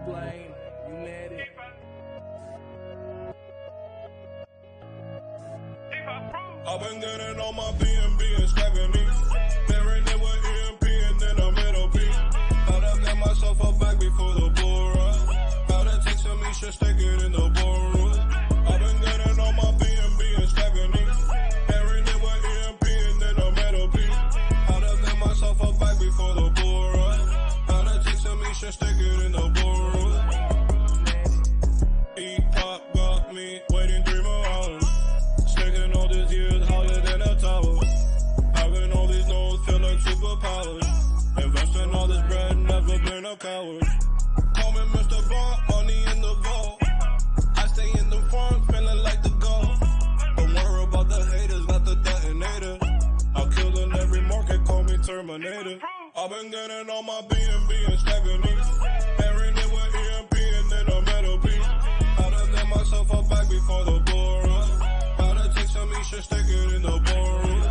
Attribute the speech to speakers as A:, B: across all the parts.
A: blame, you let it.
B: I've been getting on my BNB and stacking these. Married it with EMP and then a middle P. How'd I get myself a bag before the bull run? How'd it take some me should stick it in the boardroom? I've been getting on my BNB and stacking these. Married it with EMP and then a middle P. How'd I get myself a bag before the bull run? How'd it take some me should stick it in the boardroom? E-pop got me waiting 3 more hours. Sticking all these years higher than a tower. Having all these nodes feel like superpowers. Investing all this bread, never been a coward. Call me Mr. Bond, money in the vault. I stay in the front, feeling like the goal. Don't worry about the haters, got the detonator. I'll kill in every market, call me Terminator. I've been getting on my BNB and stacking these. Married it with EMP and then a metal P. How'd I get myself a bag before the bull run? Some me should stick it in the boardroom.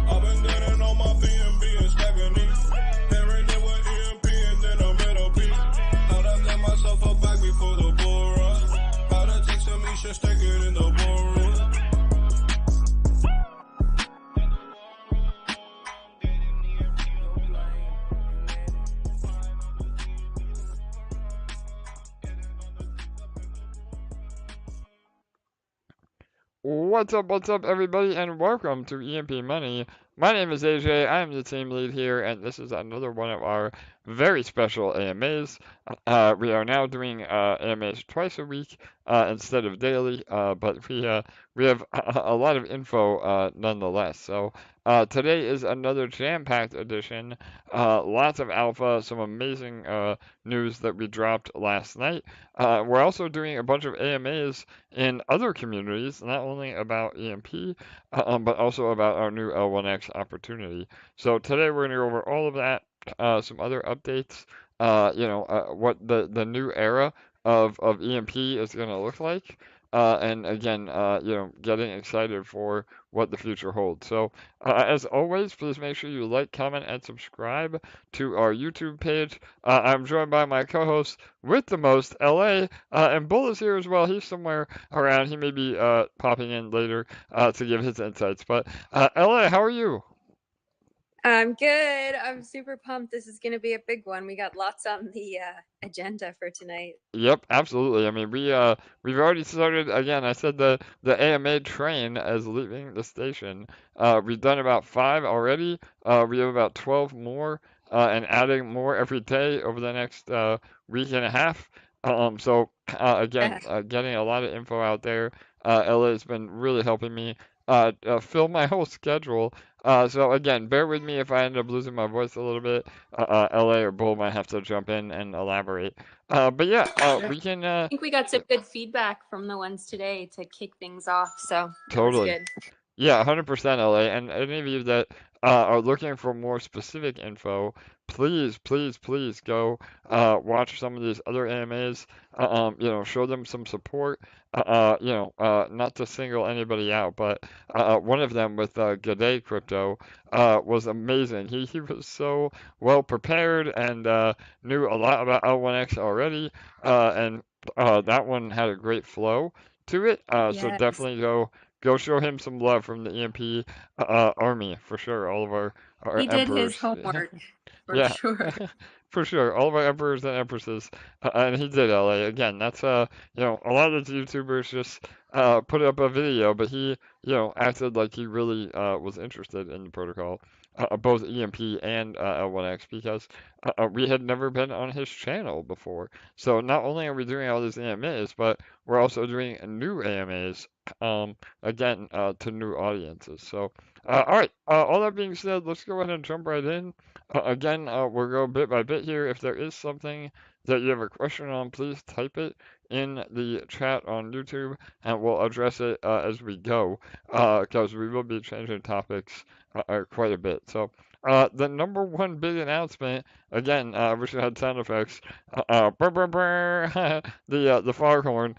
B: I've been getting on my BNB and stacking these. Married it with EMP and then a middle P. How'd I get myself a bag before the bull run? How'd it take some me should stick it in the boardroom?
C: What's up, everybody, and welcome to EMP Money. My name is AJ, I am the team lead here, and this is another one of our very special AMAs. We are now doing AMAs twice a week instead of daily, but we have a lot of info nonetheless. So today is another jam-packed edition, lots of alpha, some amazing news that we dropped last night. We're also doing a bunch of AMAs in other communities, not only about EMP, but also about our new L1X opportunity. So today we're going to go over all of that, some other updates, what the new era of EMP is going to look like, and again, getting excited for what the future holds. So, as always, please make sure you like, comment, and subscribe to our YouTube page. I'm joined by my co-host with the most, LA, and Bull is here as well. He's somewhere around. He may be popping in later to give his insights. But, LA, how are you?
D: I'm good. I'm super pumped. This is going to be a big one. We got lots on the agenda for tonight.
C: Yep, absolutely. I mean, we've already started. Again, I said the AMA train is leaving the station. We've done about 5 already. We have about 12 more, and adding more every day over the next week and a half. So again, getting a lot of info out there. LA has been really helping me fill my whole schedule. So again, bear with me if I end up losing my voice a little bit. LA or Bull might have to jump in and elaborate. But yeah, we can.
D: I think we got some good feedback from the ones today to kick things off. So
C: totally.
D: That was good.
C: Yeah, 100% LA. And any of you that are looking for more specific info, please go watch some of these other AMAs. Show them some support. Not to single anybody out, but one of them with G'day Crypto was amazing. He was so well prepared and knew a lot about L1X already, and that one had a great flow to it.
D: Yes.
C: So definitely go show him some love from the EMP army for sure. All of our
D: he did
C: emperors.
D: His homework
C: yeah.
D: sure.
C: For sure, all of our emperors and empresses, and he did LA again. That's a lot of these YouTubers just put up a video, but he acted like he really was interested in the protocol, both EMP and L1X, because we had never been on his channel before. So not only are we doing all these AMAs, but we're also doing new AMAs again to new audiences. So all right, all that being said, let's go ahead and jump right in. Again, we'll go bit by bit here. If there is something that you have a question on, please type it in the chat on YouTube, and we'll address it as we go, because we will be changing topics quite a bit. So, the number one big announcement, again, I wish I had sound effects, the foghorn,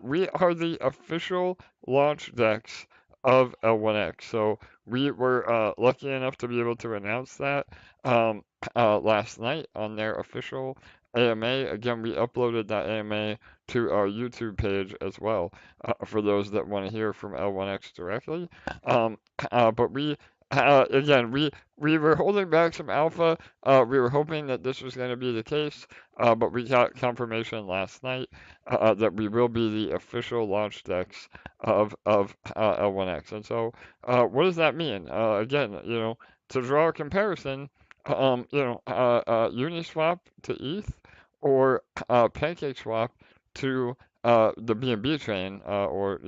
C: we are the official launch decks of L1X. So we were lucky enough to be able to announce that um, last night on their official AMA. Again, we uploaded that AMA to our YouTube page as well for those that want to hear from L1X directly. Um, but again, we were holding back some alpha. We were hoping that this was going to be the case, but we got confirmation last night that we will be the official launch DEX of L1X. And so, what does that mean? Again, to draw a comparison, Uniswap to ETH or PancakeSwap to the BNB chain, or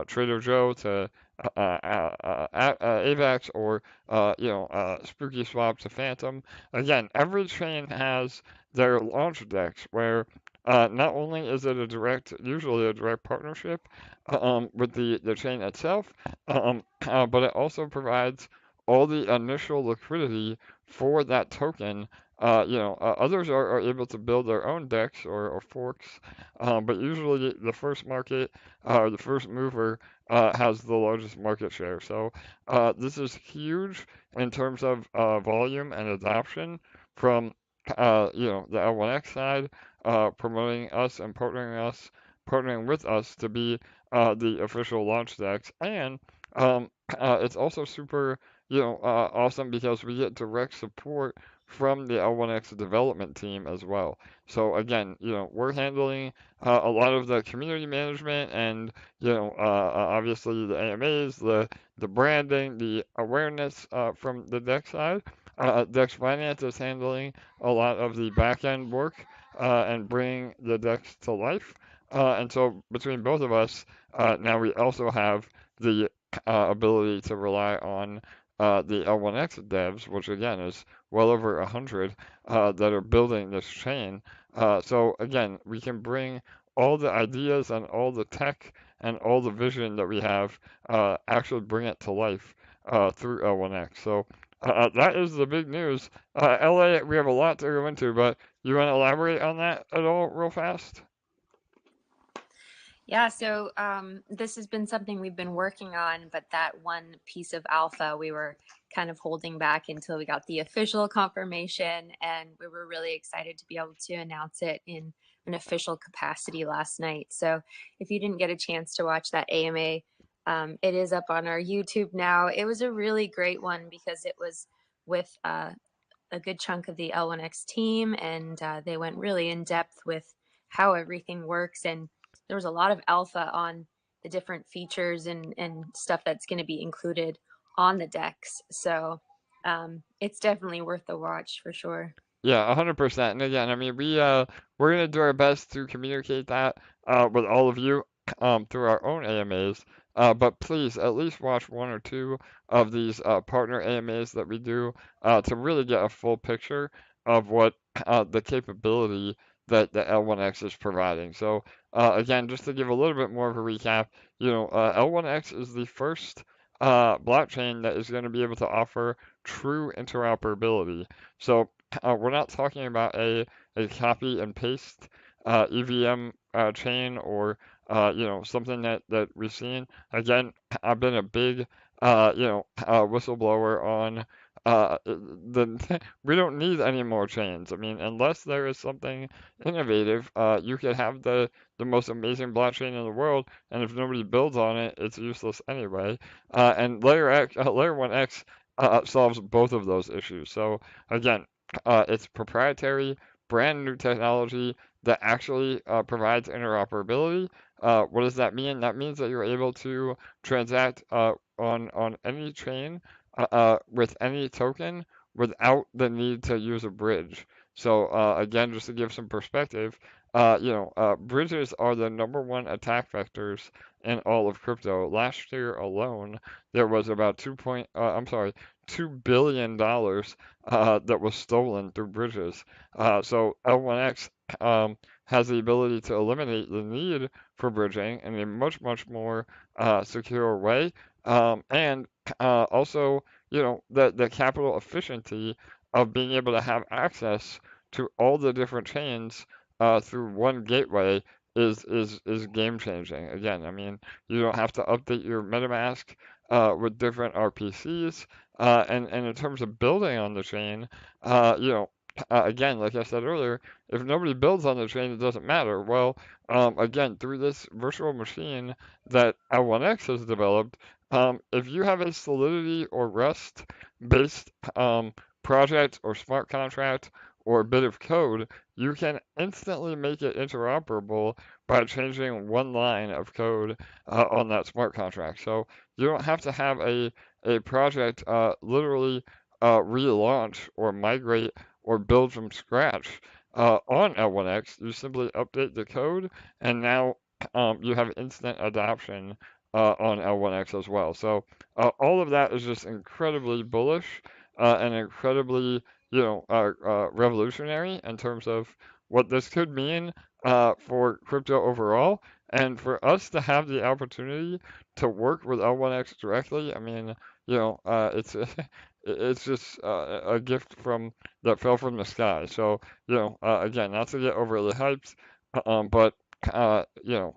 C: Trader Joe to AVAX, or Spooky Swap to Phantom. Again, every chain has their launch decks where not only is it usually a direct partnership with the chain itself, but it also provides all the initial liquidity for that token. Others are able to build their own decks or forks, but usually the first market, the first mover, has the largest market share. So this is huge in terms of volume and adoption from the L1X side, promoting us and partnering with us to be the official launch decks, and it's also super awesome because we get direct support from the L1X development team as well. So again, we're handling a lot of the community management and obviously the AMAs, the branding, the awareness from the Dex side. Dex Finance is handling a lot of the back end work and bringing the Dex to life. And so between both of us, now we also have the ability to rely on the L1X devs, which again is well over 100 that are building this chain. So again, we can bring all the ideas and all the tech and all the vision that we have, actually bring it to life through L1X. So that is the big news. LA, we have a lot to go into, but you want to elaborate on that at all real fast?
D: Yeah, so this has been something we've been working on, but that one piece of alpha we were kind of holding back until we got the official confirmation, and we were really excited to be able to announce it in an official capacity last night. So if you didn't get a chance to watch that AMA, it is up on our YouTube now. It was a really great one because it was with a good chunk of the L1X team, and they went really in depth with how everything works, and there was a lot of alpha on the different features and stuff that's going to be included on the decks. So it's definitely worth the watch for sure.
C: Yeah, 100%. And again, I mean, we're gonna do our best to communicate that with all of you through our own AMAs. But please at least watch one or two of these partner AMAs that we do to really get a full picture of what the capability that the L1X is providing. So again, just to give a little bit more of a recap, L1X is the first blockchain that is going to be able to offer true interoperability. So we're not talking about a copy and paste EVM chain, or something that we've seen. Again, I've been a big whistleblower on we don't need any more chains. I mean, unless there is something innovative, you could have the most amazing blockchain in the world, and if nobody builds on it, it's useless anyway. And layer 1x solves both of those issues. So again, it's proprietary, brand new technology that actually provides interoperability. What does that mean? That means that you're able to transact on any chain with any token without the need to use a bridge. So again, just to give some perspective, bridges are the #1 attack vectors in all of crypto. Last year alone, there was about $2 billion that was stolen through bridges. So L1X has the ability to eliminate the need for bridging in a much, much more secure way. And also, the capital efficiency of being able to have access to all the different chains through one gateway is game changing. Again, I mean, you don't have to update your MetaMask with different RPCs. And in terms of building on the chain, you know, again, like I said earlier, if nobody builds on the chain, it doesn't matter. Well, again, through this virtual machine that L1X has developed, if you have a Solidity or Rust based project or smart contract or a bit of code, you can instantly make it interoperable by changing one line of code on that smart contract. So you don't have to have a project literally relaunch or migrate or build from scratch on L1X. You simply update the code, and now you have instant adoption on L1X as well. So all of that is just incredibly bullish and incredibly, revolutionary in terms of what this could mean for crypto overall. And for us to have the opportunity to work with L1X directly, I mean, it's it's just a gift from that fell from the sky. So, again, not to get overly hyped, but yeah,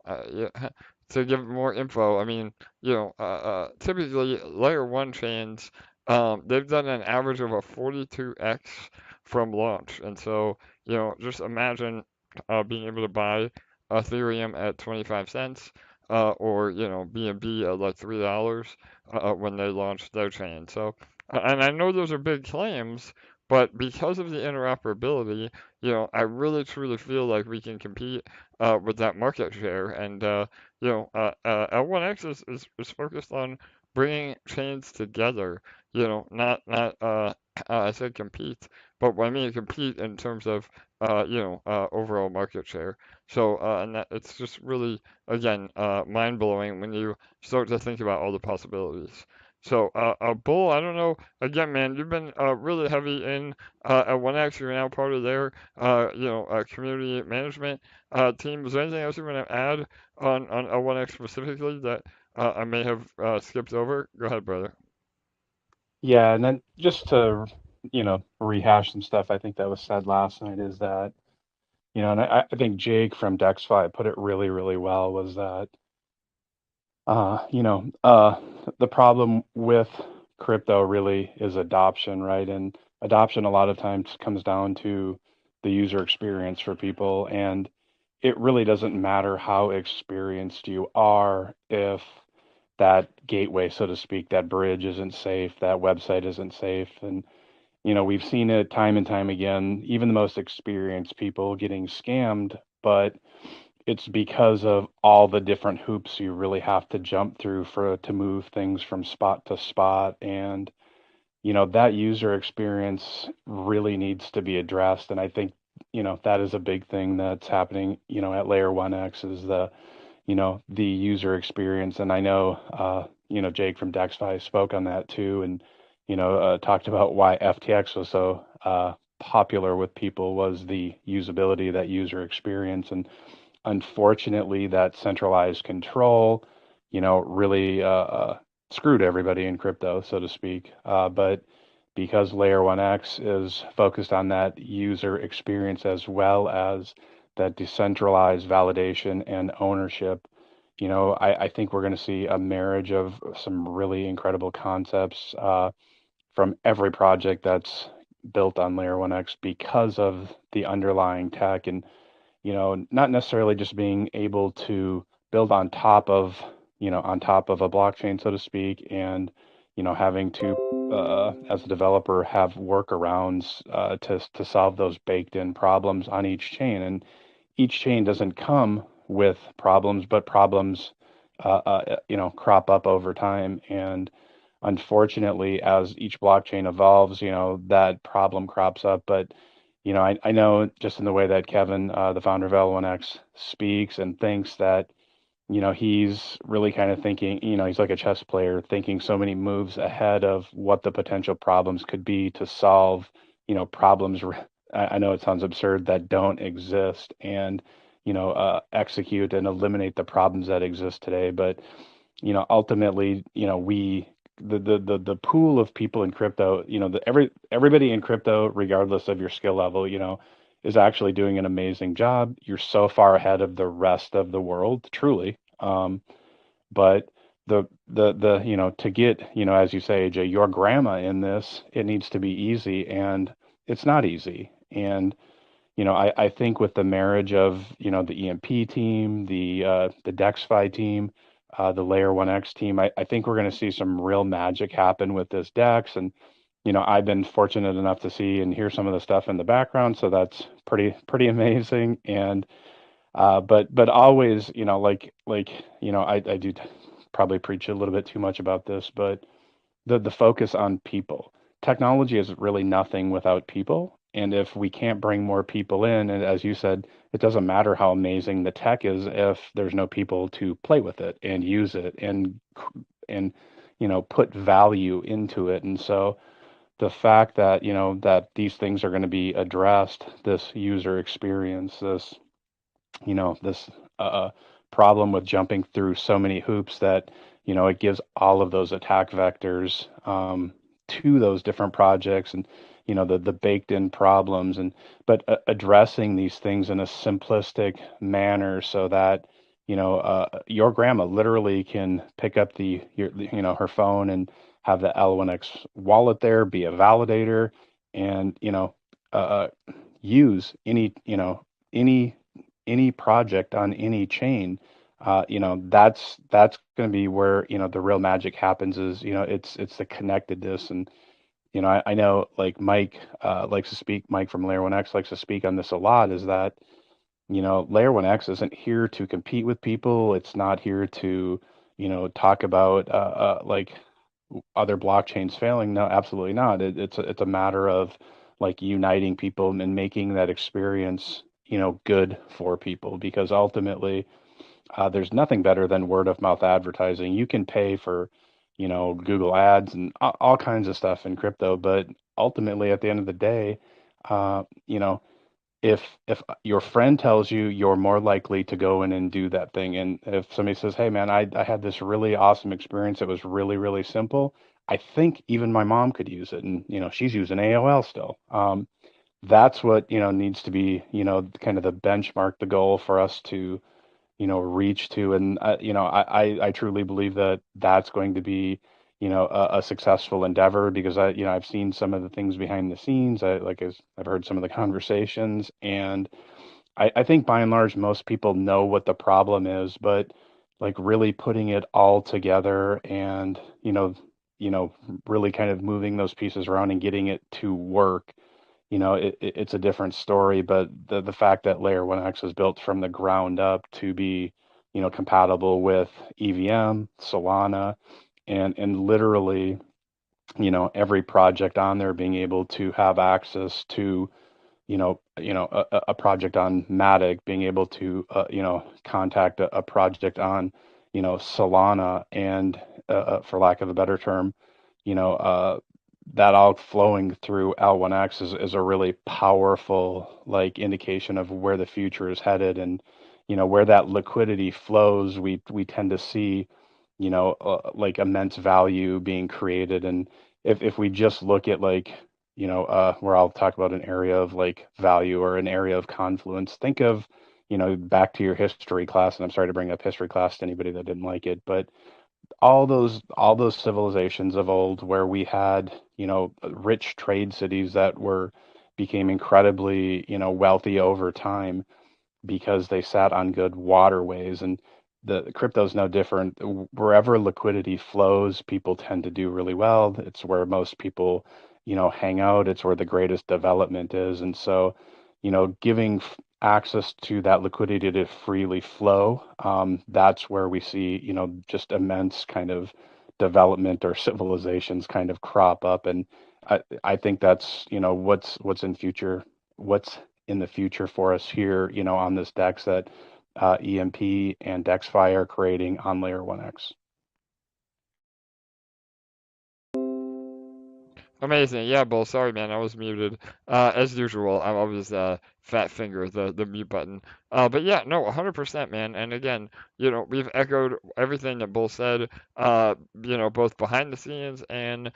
C: to give more info, I mean, typically layer one chains, they've done an average of a 42x from launch, and so just imagine being able to buy Ethereum at 25 cents, or BNB at like $3 when they launched their chain. So, and I know those are big claims, but because of the interoperability, I really truly feel like we can compete with that market share. And L1X is focused on bringing chains together. Not I said compete, but I mean compete in terms of overall market share. So and that it's just really again mind blowing when you start to think about all the possibilities. So, Bull, I don't know. Again, man, you've been really heavy in at 1X. You're now part of their, community management team. Is there anything else you want to add on 1X specifically that I may have skipped over? Go ahead, brother.
E: Yeah, and then just to, rehash some stuff I think that was said last night is that, and I think Jake from DexFi put it really, really well was that, uh, you know, uh, the problem with crypto really is adoption, right? And adoption a lot of times comes down to the user experience for people. And it really doesn't matter how experienced you are if that gateway, so to speak, that bridge isn't safe, that website isn't safe. And, we've seen it time and time again, even the most experienced people getting scammed, but it's because of all the different hoops you really have to jump through for to move things from spot to spot. And, that user experience really needs to be addressed. And I think, that is a big thing that's happening, at layer 1X is the user experience. And I know, Jake from DexFi spoke on that too, and, talked about why FTX was so popular with people was the usability, that user experience. And unfortunately, that centralized control, really screwed everybody in crypto, so to speak. But because Layer 1X is focused on that user experience as well as that decentralized validation and ownership, I think we're going to see a marriage of some really incredible concepts from every project that's built on Layer 1X because of the underlying tech. And not necessarily just being able to build on top of a blockchain, so to speak, and, having to, as a developer, have workarounds to solve those baked in problems on each chain. And each chain doesn't come with problems, but problems, crop up over time. And unfortunately, as each blockchain evolves, that problem crops up. But I know just in the way that Kevin, the founder of L1X, speaks and thinks that, he's really kind of thinking, he's like a chess player thinking so many moves ahead of what the potential problems could be to solve, problems. I know it sounds absurd that don't exist and, execute and eliminate the problems that exist today. But, ultimately, the pool of people in crypto, everybody in crypto, regardless of your skill level, is actually doing an amazing job. You're so far ahead of the rest of the world, truly. But to get, as you say, AJ, your grandma in this, it needs to be easy, and it's not easy. And I think with the marriage of, the EMP team, the DexFi team, the Layer 1X team, I think we're going to see some real magic happen with this Dex. And, I've been fortunate enough to see and hear some of the stuff in the background, so that's pretty amazing. And but always, I do probably preach a little bit too much about this, but the focus on people. Technology is really nothing without people. And if we can't bring more people in, and as you said, it doesn't matter how amazing the tech is if there's no people to play with it and use it and put value into it. And so the fact that that these things are going to be addressed, this user experience, this problem with jumping through so many hoops that it gives all of those attack vectors to those different projects, and the baked in problems, and but addressing these things in a simplistic manner so that your grandma literally can pick up her phone and have the L1X wallet there, be a validator, and uh, use any any project on any chain. That's going to be where the real magic happens. Is it's the connectedness. And I know, like, Mike likes to speak. Mike from Layer 1X likes to speak on this a lot. Is that Layer 1X isn't here to compete with people. It's not here to talk about like other blockchains failing. No, absolutely not. It's a matter of like uniting people and making that experience good for people, because ultimately there's nothing better than word of mouth advertising. You can pay for Google ads and all kinds of stuff in crypto, but ultimately at the end of the day, uh, you know if your friend tells you, you're more likely to go in and do that thing. And if somebody says, hey man, I had this really awesome experience, it was really, really simple, I think even my mom could use it, and she's using AOL still. That's what needs to be kind of the benchmark, the goal for us to reach to. And I truly believe that that's going to be a successful endeavor, because I've seen some of the things behind the scenes. I've heard some of the conversations, and I think by and large most people know what the problem is, but like really putting it all together and you know really kind of moving those pieces around and getting it to work, it's a different story. But the fact that Layer 1X is built from the ground up to be, compatible with EVM, Solana, and literally, every project on there being able to have access to, a project on Matic, being able to, contact a project on, Solana, and for lack of a better term, you know, uh, that all flowing through L1X is a really powerful like indication of where the future is headed. And where that liquidity flows, we tend to see like immense value being created. And if we just look at like where I'll talk about an area of like value or an area of confluence, think of back to your history class. And I'm sorry to bring up history class to anybody that didn't like it, but all those civilizations of old where we had rich trade cities that were became incredibly wealthy over time because they sat on good waterways. And the crypto is no different. Wherever liquidity flows, people tend to do really well. It's where most people hang out. It's where the greatest development is. And so giving access to that liquidity to freely flow, that's where we see just immense kind of development or civilizations kind of crop up. And I think that's what's in the future for us here on this DEX that EMP and DexFi are creating on Layer 1X.
C: Amazing. Yeah, Bull. Sorry, man. I was muted. As usual, I'm always fat finger the mute button. But yeah, no, 100%, man. And again, we've echoed everything that Bull said. Both behind the scenes and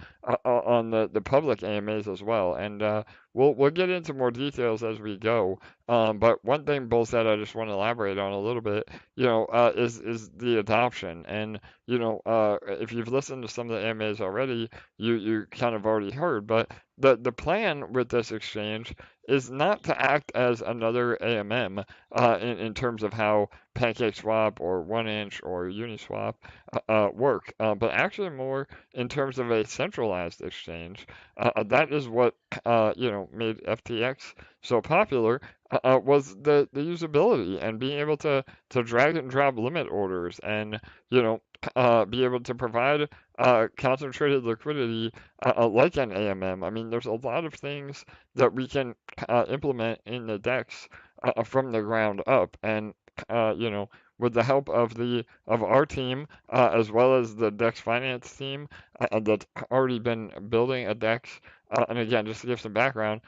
C: on the public AMAs as well. And we'll get into more details as we go. But one thing Bull said I just want to elaborate on a little bit, is the adoption. And if you've listened to some of the AMAs already, you kind of already heard. But the plan with this exchange is not to act as another AMM in terms of how PancakeSwap or 1inch or Uniswap work, but actually more in terms of a centralized exchange. That is what made FTX so popular, was the usability and being able to drag and drop limit orders and be able to provide concentrated liquidity like an AMM. I mean, there's a lot of things that we can implement in the DEX from the ground up, and with the help of our team as well as the DEX finance team that's already been building a DEX. And again, just to give some background,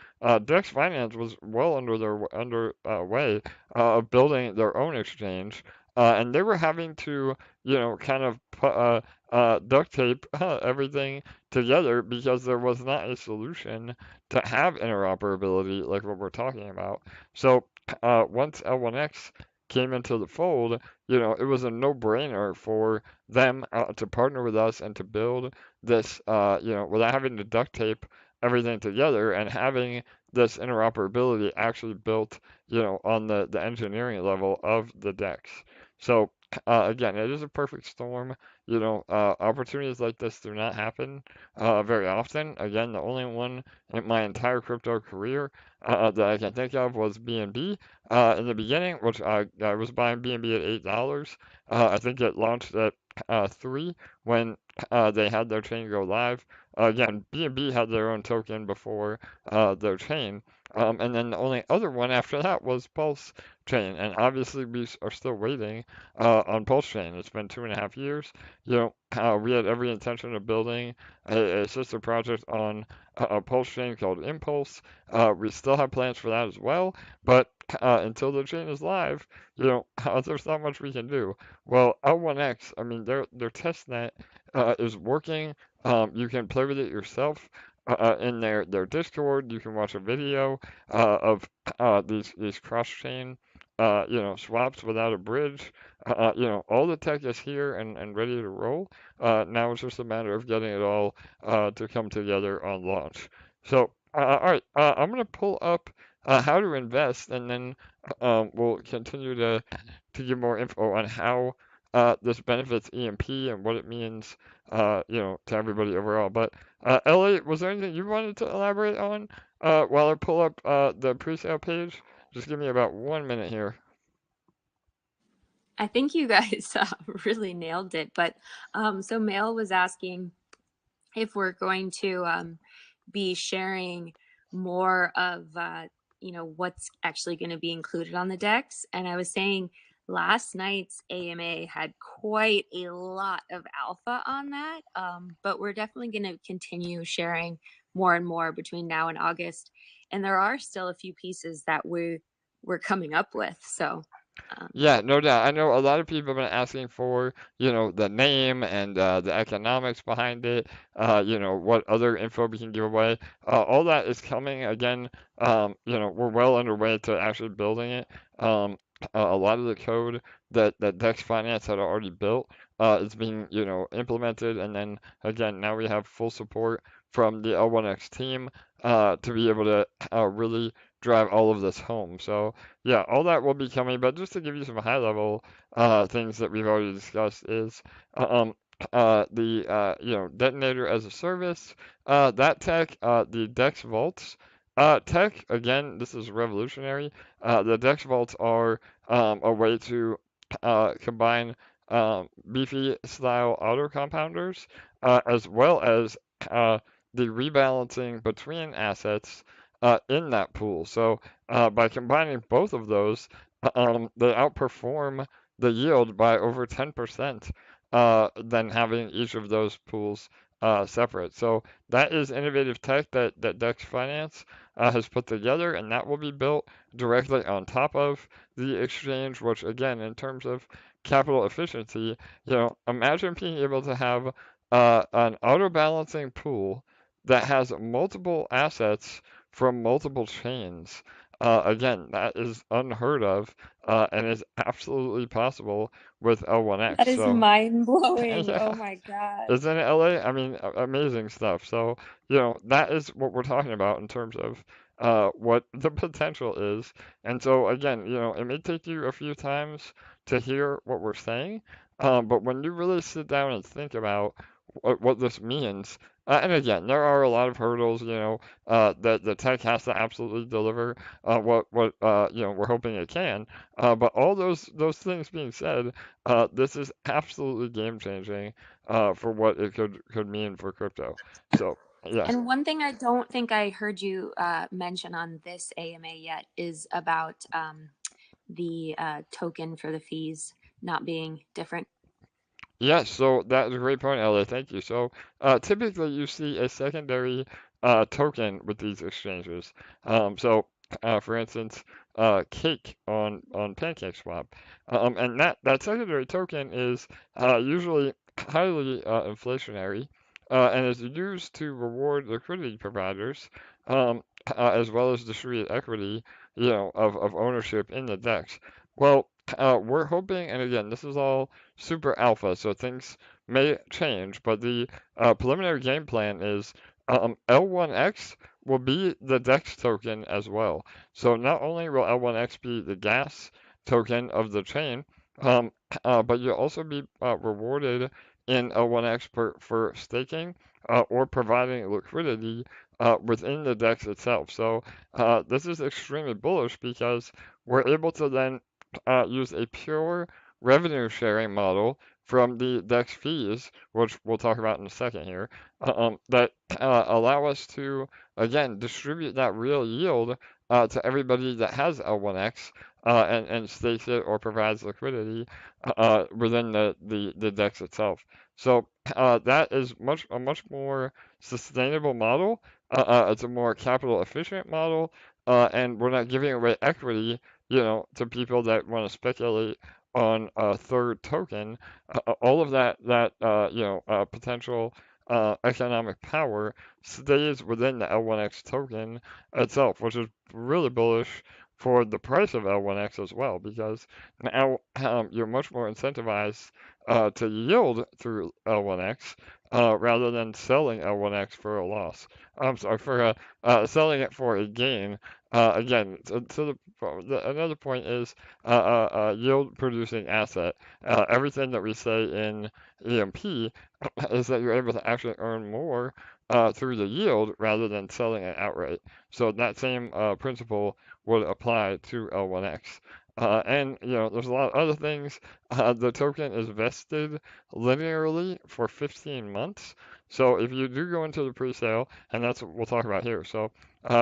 C: DEX Finance was well under way of building their own exchange, and they were having to, kind of put, duct tape everything together because there was not a solution to have interoperability like what we're talking about. So once L1X came into the fold, it was a no-brainer for them to partner with us and to build this, without having to duct tape everything together and having this interoperability actually built, on the engineering level of the DEX. So again, it is a perfect storm. Opportunities like this do not happen very often. Again, the only one in my entire crypto career that I can think of was BNB in the beginning, which I was buying BNB at $8. I think it launched at 3 when they had their chain go live. Again, BNB had their own token before their chain. And then the only other one after that was Pulse Chain. And obviously, we are still waiting on Pulse Chain. It's been 2.5 years. We had every intention of building a sister project on a Pulse Chain called Impulse. We still have plans for that as well. But until the chain is live, there's not much we can do. Well, L1X, I mean, their testnet is working. You can play with it yourself in their Discord. You can watch a video of these cross-chain swaps without a bridge. All the tech is here and ready to roll. Now it's just a matter of getting it all to come together on launch. So, all right, I'm gonna pull up how to invest, and then we'll continue to give more info on how this benefits EMP and what it means, to everybody overall. But Elliot, was there anything you wanted to elaborate on while I pull up the pre-sale page? Just give me about 1 minute here.
D: I think you guys really nailed it. But so Mail was asking if we're going to be sharing more of what's actually going to be included on the DEX. And I was saying last night's AMA had quite a lot of alpha on that, but we're definitely going to continue sharing more and more between now and August. And there are still a few pieces that we're coming up with. So
C: Yeah, no doubt. I know a lot of people have been asking for, the name and the economics behind it, what other info we can give away. All that is coming. Again, we're well underway to actually building it. A lot of the code that Dex Finance had already built is being, implemented. And then, again, now we have full support from the L1X team to be able to really drive all of this home. So, yeah, all that will be coming, but just to give you some high level things that we've already discussed is the detonator as a service, that tech, the Dex vaults tech. Again, this is revolutionary. The Dex vaults are a way to combine beefy style auto compounders as well as the rebalancing between assets in that pool. So by combining both of those, they outperform the yield by over 10% than having each of those pools separate. So that is innovative tech that Dex Finance has put together, and that will be built directly on top of the exchange, which again, in terms of capital efficiency, imagine being able to have an auto balancing pool that has multiple assets from multiple chains. Again, that is unheard of and is absolutely possible with
D: That
C: L1X.
D: is
C: So,
D: mind blowing.
C: yeah,
D: Oh my God.
C: isn't it LA? I mean, amazing stuff. So, that is what we're talking about in terms of what the potential is. And so, again, it may take you a few times to hear what we're saying, but when you really sit down and think about what this means, and again, there are a lot of hurdles, that the tech has to absolutely deliver what we're hoping it can. But all those things being said, this is absolutely game changing for what it could mean for crypto. So yeah.
D: And one thing I don't think I heard you mention on this AMA yet is about the token for the fees not being different.
C: Yes, so that's a great point, Elliot. Thank you. So, typically you see a secondary token with these exchanges. For instance, Cake on PancakeSwap, and that secondary token is usually highly inflationary, and is used to reward liquidity providers, as well as distribute equity, of ownership in the DEX. Well, we're hoping, and again, this is all super alpha, so things may change, but the preliminary game plan is L1X will be the DEX token as well. So not only will L1X be the gas token of the chain, um, but you'll also be rewarded in L1X for staking or providing liquidity within the DEX itself. So this is extremely bullish because we're able to then use a pure revenue sharing model from the DEX fees, which we'll talk about in a second here, that allow us to, again, distribute that real yield to everybody that has L1X and stakes it or provides liquidity within the DEX itself. So that is a much more sustainable model. It's a more capital efficient model, and we're not giving away equity to people that want to speculate on a third token. All of that potential economic power stays within the L1X token itself, which is really bullish for the price of L1X as well, because now you're much more incentivized to yield through L1X rather than selling L1X for a loss. I'm sorry, for selling it for a gain. Again, another point is yield producing asset. Everything that we say in EMP is that you're able to actually earn more through the yield rather than selling it outright. So that same principle would apply to L1X. And there's a lot of other things. The token is vested linearly for 15 months. So if you do go into the pre-sale, and that's what we'll talk about here. So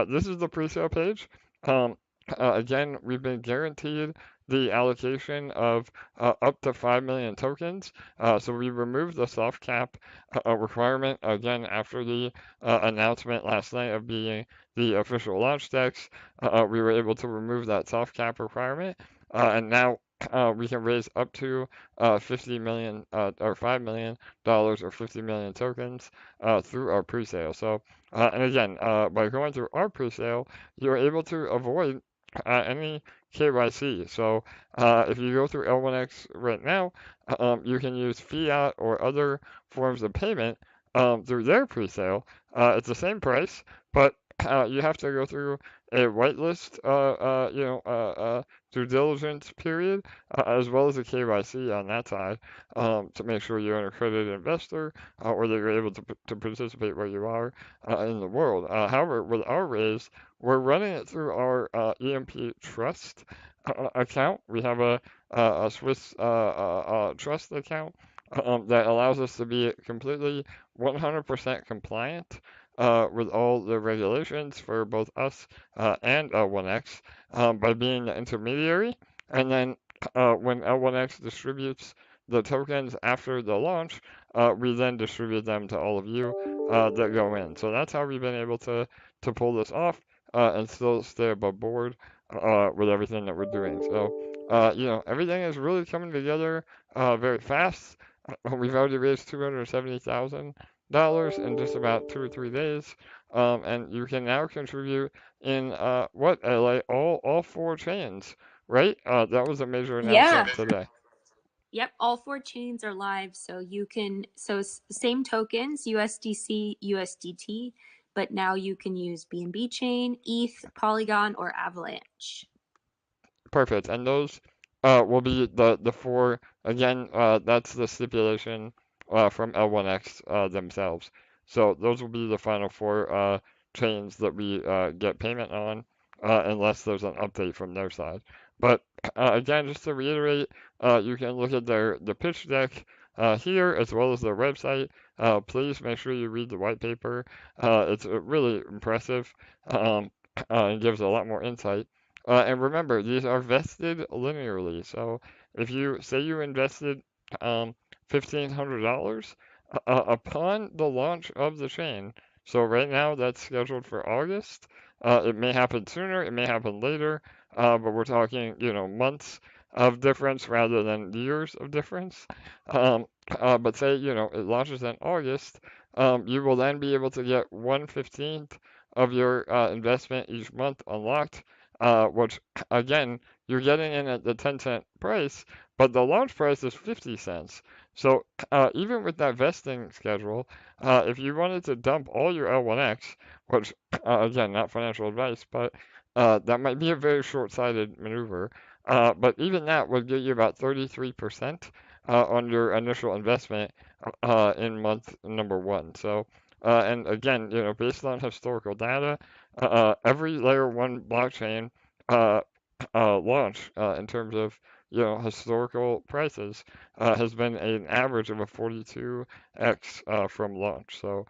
C: this is the pre-sale page. Um, Again, we've been guaranteed the allocation of up to 5 million tokens. So we removed the soft cap requirement again after the announcement last night of being the official launch DEX. We were able to remove that soft cap requirement, and now we can raise up to 50 million or $5 million or 50 million tokens through our pre-sale. So, and again, by going through our pre-sale, you're able to avoid any KYC. So if you go through L1X right now, you can use fiat or other forms of payment through their pre-sale. It's the same price, but you have to go through a whitelist, due diligence period, as well as a KYC on that side to make sure you're an accredited investor or that you're able to participate where you are in the world. However, with our raise, we're running it through our EMP Trust account. We have a Swiss trust account that allows us to be completely 100% compliant with all the regulations for both us and L1X by being the intermediary. And then when L1X distributes the tokens after the launch, we then distribute them to all of you that go in. So that's how we've been able to pull this off and still stay above board with everything that we're doing. So, everything is really coming together very fast. We've already raised $270,000 in just about 2 or 3 days. and you can now contribute in what, LA, all four chains, right? That was a major
D: Yeah.
C: announcement today.
D: Yep, all four chains are live, so you can same tokens, USDC, USDT, but now you can use BNB Chain, ETH, Polygon, or Avalanche.
C: Perfect. And those will be the four, again, that's the stipulation from L1X themselves. So those will be the final four chains that we get payment on, unless there's an update from their side. But again, just to reiterate, you can look at the pitch deck here, as well as their website. Please make sure you read the white paper. It's really impressive, and gives a lot more insight. And remember, these are vested linearly. So if you say you invested $1,500 upon the launch of the chain, so right now that's scheduled for August. It may happen sooner, it may happen later, but we're talking, months of difference rather than years of difference. But say, it launches in August, you will then be able to get 1/15th of your investment each month unlocked, which again, you're getting in at the 10-cent price, but the launch price is 50 cents. So even with that vesting schedule, if you wanted to dump all your L1X, which again, not financial advice, but that might be a very short-sighted maneuver. But even that would get you about 33% on your initial investment in month number one. So, and again, based on historical data, every layer one blockchain uh, launch in terms of historical prices has been an average of a 42x from launch. So,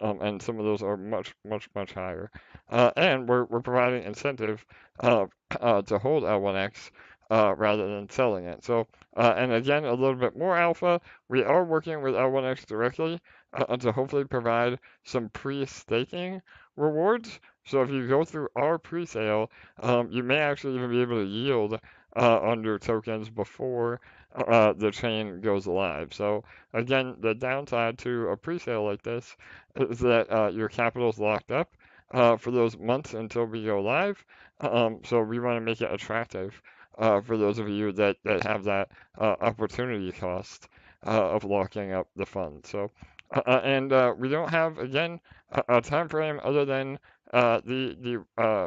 C: and some of those are much, much, much higher. And we're providing incentive to hold L1X rather than selling it. So, and again, a little bit more alpha. We are working with L1X directly to hopefully provide some pre-staking rewards. So if you go through our pre-sale, you may actually even be able to yield on your tokens before the chain goes live. So again, the downside to a pre-sale like this is that your capital is locked up for those months until we go live. So we want to make it attractive for those of you that have that opportunity cost of locking up the fund. So, and we don't have, again, a time frame other than the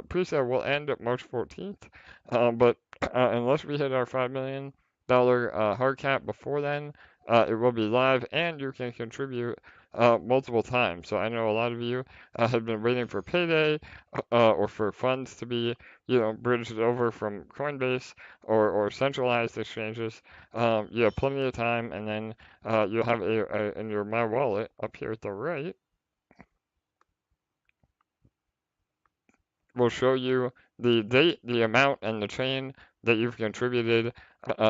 C: pre-sale will end at March 14th. But unless we hit our $5 million hard cap before then, it will be live, and you can contribute multiple times. So I know a lot of you have been waiting for payday or for funds to be, bridged over from Coinbase or centralized exchanges. You have plenty of time, and then you'll have in your My Wallet up here at the right. Will show you the date, the amount, and the chain that you've contributed,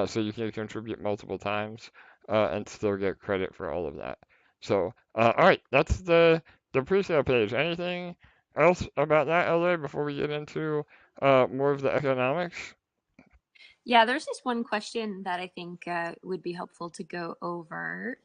C: so you can contribute multiple times and still get credit for all of that. So, all right, that's the pre-sale page. Anything else about that, LA, before we get into more of the economics?
D: Yeah, there's this one question that I think would be helpful to go over.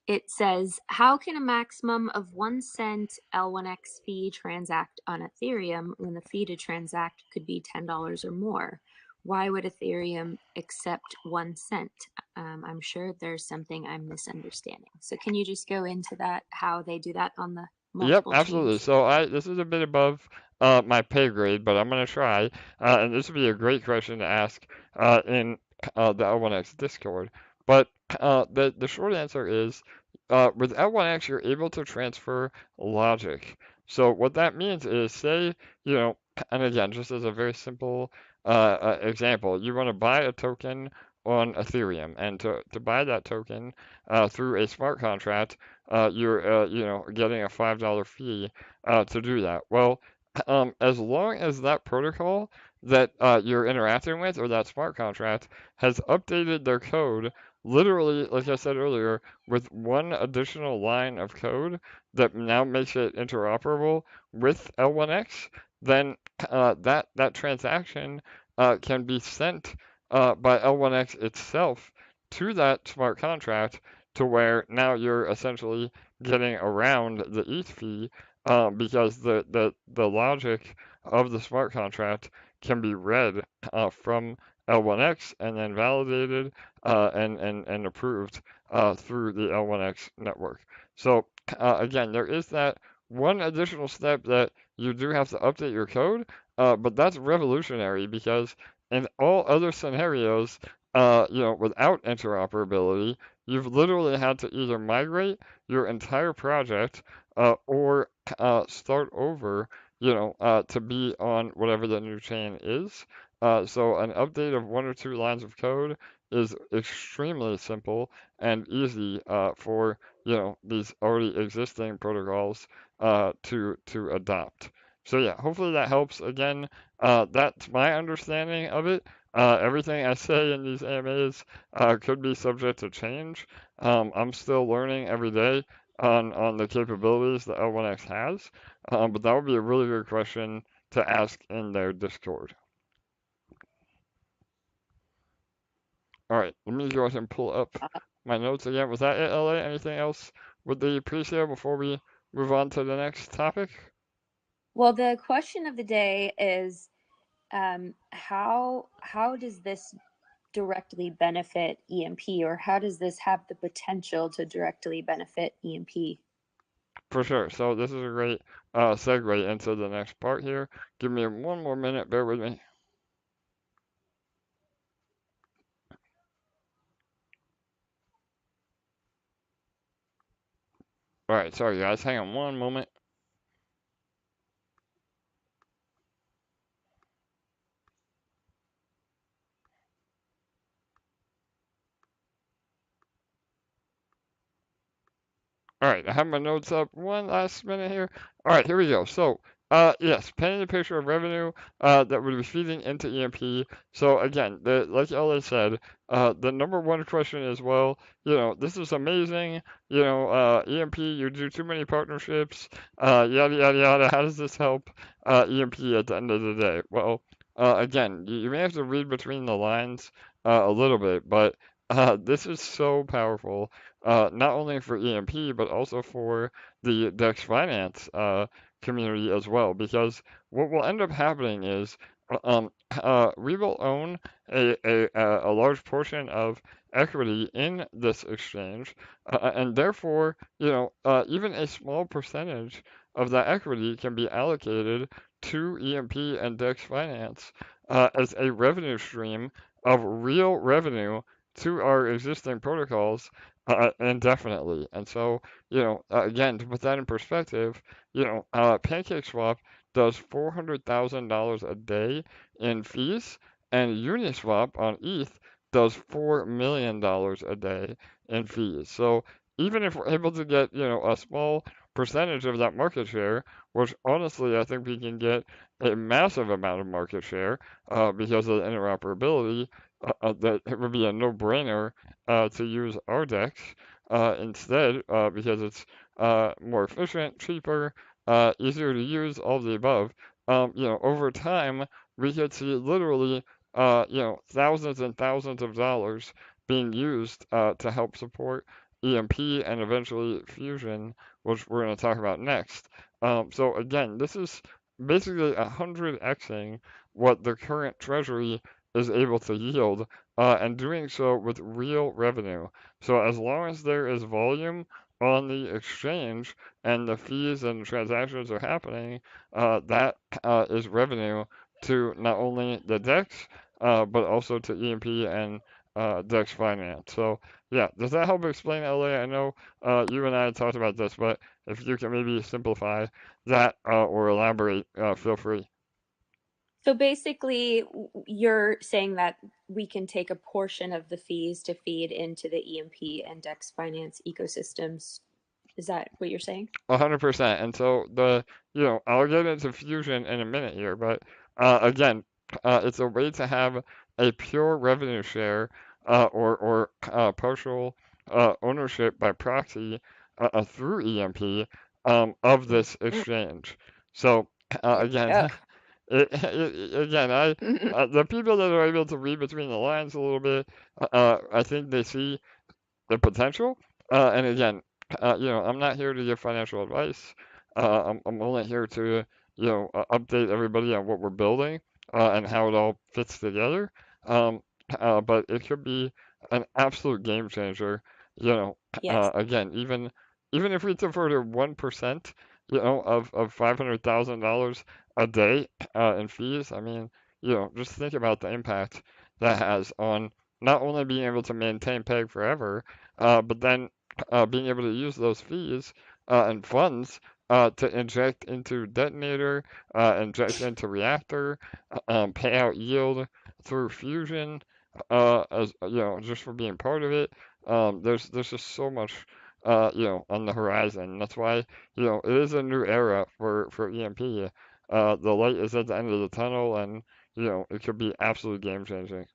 D: It says, how can a maximum of 1 cent L1X fee transact on Ethereum when the fee to transact could be $10 or more? Why would Ethereum accept 1 cent? I'm sure there's something I'm misunderstanding. So can you just go into that, how they do that on the multiple
C: Yep, absolutely.
D: chains?
C: So this is a bit above my pay grade, but I'm gonna try. And this would be a great question to ask in the L1X Discord. But the short answer is with L1X you're able to transfer logic. So what that means is, say, and again, just as a very simple example, you want to buy a token on Ethereum, and to buy that token through a smart contract, you're getting a $5 fee to do that. Well, as long as that protocol that you're interacting with, or that smart contract, has updated their code, literally, like I said earlier, with one additional line of code that now makes it interoperable with L1X, then that transaction can be sent by L1X itself to that smart contract, to where now you're essentially getting around the ETH fee because the logic of the smart contract can be read from L1X and then validated and approved through the L1X network. So again, there is that one additional step that you do have to update your code, but that's revolutionary because in all other scenarios, without interoperability, you've literally had to either migrate your entire project or start over, to be on whatever the new chain is. So an update of 1 or 2 lines of code is extremely simple and easy for these already existing protocols to adopt. So yeah, hopefully that helps. Again, that's my understanding of it. Everything I say in these AMAs could be subject to change. I'm still learning every day on the capabilities that L1X has, but that would be a really good question to ask in their Discord. All right, let me go ahead and pull up my notes again. Was that it, LA? Anything else with the pre-sale before we move on to the next topic?
D: Well, the question of the day is how does this directly benefit EMP, or how does this have the potential to directly benefit EMP?
C: For sure. So this is a great segue into the next part here. Give me 1 more minute. Bear with me. All right. Sorry, guys. Hang on 1 moment. All right, I have my notes up. One last minute here. All right, here we go. So, yes, painting a picture of revenue that would be feeding into EMP. So again, like LA said, the number one question is, well, this is amazing. EMP, you do too many partnerships. Yada yada yada. How does this help EMP at the end of the day? Well, again, you may have to read between the lines a little bit, but this is so powerful not only for EMP but also for the Dex Finance community as well. Because what will end up happening is we will own a large portion of equity in this exchange, and therefore, even a small percentage of that equity can be allocated to EMP and Dex Finance as a revenue stream of real revenue to our existing protocols indefinitely. And so, again, to put that in perspective, PancakeSwap does $400,000 a day in fees, and Uniswap on ETH does $4 million a day in fees. So even if we're able to get, a small percentage of that market share, which honestly I think we can get a massive amount of market share because of the interoperability, that it would be a no-brainer to use our DEX instead because it's more efficient, cheaper, easier to use, all of the above. Over time, we could see literally, thousands and thousands of dollars being used to help support EMP and eventually Fusion, which we're going to talk about next. So again, this is basically 100xing what the current treasury is able to yield, and doing so with real revenue. So as long as there is volume on the exchange and the fees and transactions are happening, that is revenue to not only the DEX, but also to EMP and DEX Finance. So yeah, does that help explain LA? I know you and I had talked about this, but if you can maybe simplify that or elaborate, feel free.
D: So basically, you're saying that we can take a portion of the fees to feed into the EMP and Dex Finance ecosystems. Is that what you're saying?
C: 100%. And so I'll get into Fusion in a minute here, but again, it's a way to have a pure revenue share or partial ownership by proxy through EMP of this exchange. So again, the people that are able to read between the lines a little bit, I think they see the potential. And again, I'm not here to give financial advice. I'm only here to, update everybody on what we're building and how it all fits together. Um, but it could be an absolute game changer.
D: Yes.
C: Again, even if we diverted 1%, of $500,000 a day in fees, I mean, just think about the impact that has on not only being able to maintain Peg forever, but then being able to use those fees and funds to inject into Detonator, inject into Reactor, pay out yield through Fusion, as just for being part of it. There's just so much, on the horizon. That's why, it is a new era for EMP. The light is at the end of the tunnel, and it could be absolutely game changing.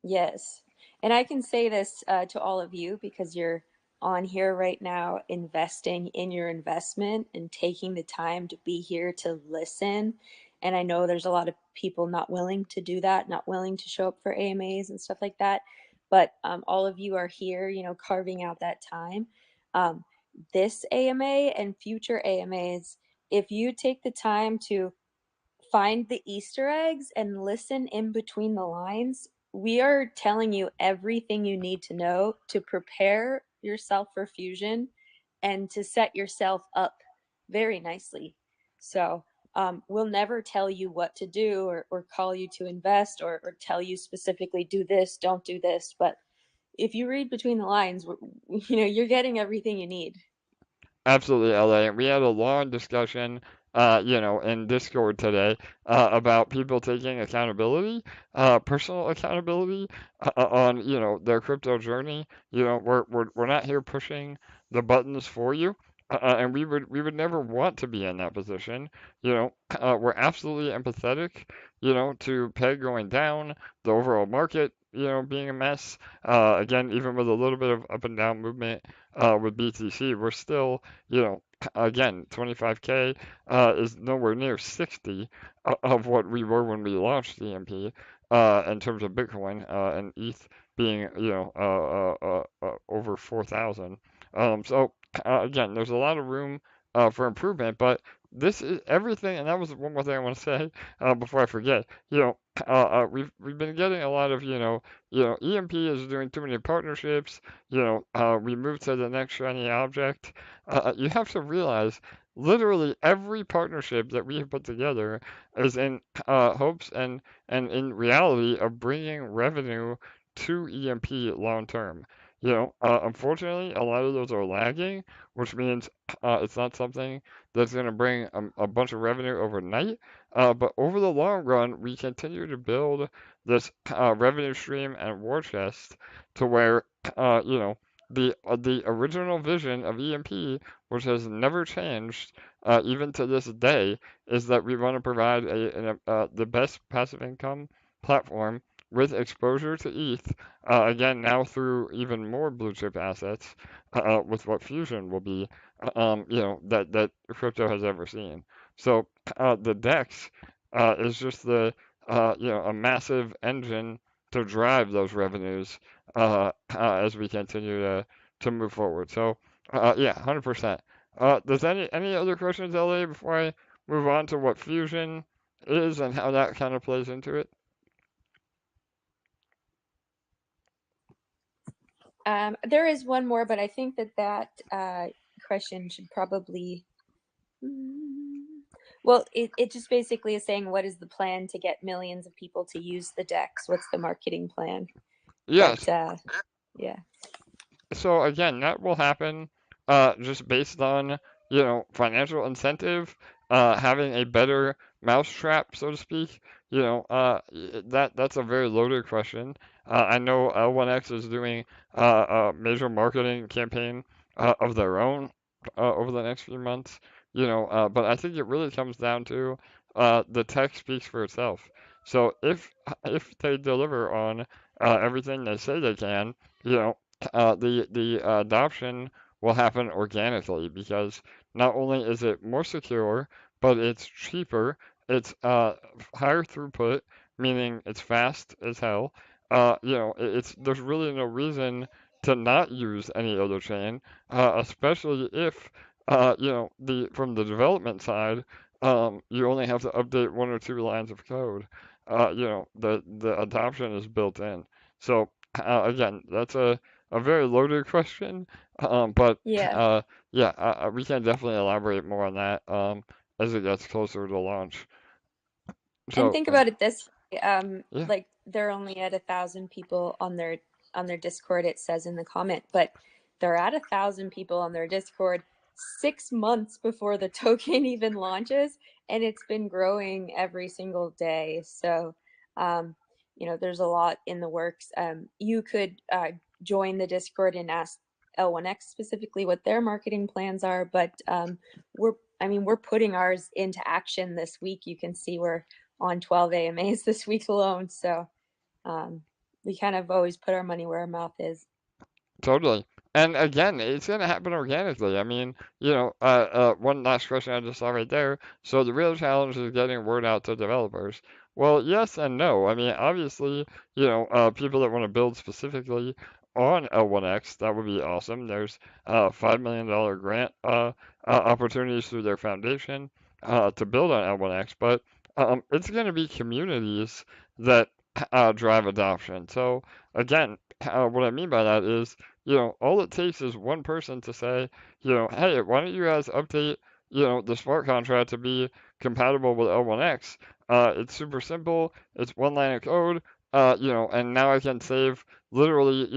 D: Yes. And I can say this to all of you because you're on here right now investing in your investment and taking the time to be here to listen. And I know there's a lot of people not willing to do that, not willing to show up for AMAs and stuff like that. But all of you are here, carving out that time. Um, this AMA and future AMAs, if you take the time to find the Easter eggs and listen in between the lines, we are telling you everything you need to know to prepare yourself for fusion and to set yourself up very nicely. So we'll never tell you what to do or call you to invest or tell you specifically do this, don't do this. But if you read between the lines, you're getting everything you need.
C: Absolutely, LA. And we had a long discussion, in Discord today, about people taking accountability, personal accountability, on, their crypto journey. We're not here pushing the buttons for you. And we would never want to be in that position. We're absolutely empathetic, to peg going down, the overall market, being a mess. Again, even with a little bit of up and down movement, with BTC, we're still, you know, again, 25K is nowhere near 60 of what we were when we launched EMP in terms of Bitcoin and ETH being, over 4,000. Again, there's a lot of room for improvement, but this is everything, and that was one more thing I want to say before I forget. We've been getting a lot of, EMP is doing too many partnerships. We move to the next shiny object. You have to realize literally every partnership that we have put together is in hopes and in reality of bringing revenue to EMP long term. Unfortunately, a lot of those are lagging, which means it's not something that's going to bring a bunch of revenue overnight. But over the long run, we continue to build this revenue stream and war chest to where, the original vision of EMP, which has never changed even to this day, is that we want to provide the best passive income platform with exposure to ETH, again, now through even more blue chip assets, with what Fusion will be, that crypto has ever seen. So the DEX is just a massive engine to drive those revenues as we continue to move forward. So yeah, 100%. Does any other questions, LA, before I move on to what Fusion is and how that kind of plays into it?
D: There is one more, but I think that question should probably. Well, it just basically is saying what is the plan to get millions of people to use the DEX? What's the marketing plan?
C: Yes.
D: But yeah.
C: So again, that will happen just based on, financial incentive, having a better mousetrap, so to speak. That's a very loaded question. I know L1X is doing a major marketing campaign of their own over the next few months. But I think it really comes down to the tech speaks for itself. So if they deliver on everything they say they can, the adoption will happen organically because not only is it more secure, but it's cheaper, it's higher throughput, meaning it's fast as hell. It's there's really no reason to not use any other chain, especially if from the development side, you only have to update 1 or 2 lines of code. The adoption is built in. So again, that's a very loaded question, but
D: Yeah.
C: yeah, we can definitely elaborate more on that as it gets closer to launch.
D: And
C: So
D: think about it this way,
C: yeah,
D: like they're only at 1,000 people on their Discord, it says in the comment, but they're at 1,000 people on their Discord 6 months before the token even launches, and it's been growing every single day. So, there's a lot in the works. You could join the Discord and ask L1X specifically what their marketing plans are, but we're putting ours into action this week. You can see we're on 12 AMAs this week alone. So we kind of always put our money where our mouth is.
C: totally. And again, it's going to happen organically. I mean, one last question I just saw right there. So the real challenge is getting word out to developers. Well, yes and no. I mean, obviously, people that want to build specifically on L1X, that would be awesome. There's $5 million grant opportunities through their foundation to build on L1X, but it's going to be communities that drive adoption. So again, what I mean by that is, all it takes is one person to say, hey, why don't you guys update, the smart contract to be compatible with L1X? It's super simple. It's 1 line of code, and now I can save literally,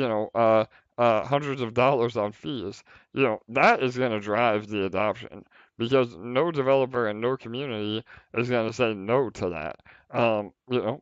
C: hundreds of dollars on fees. That is going to drive the adoption because no developer and no community is going to say no to that.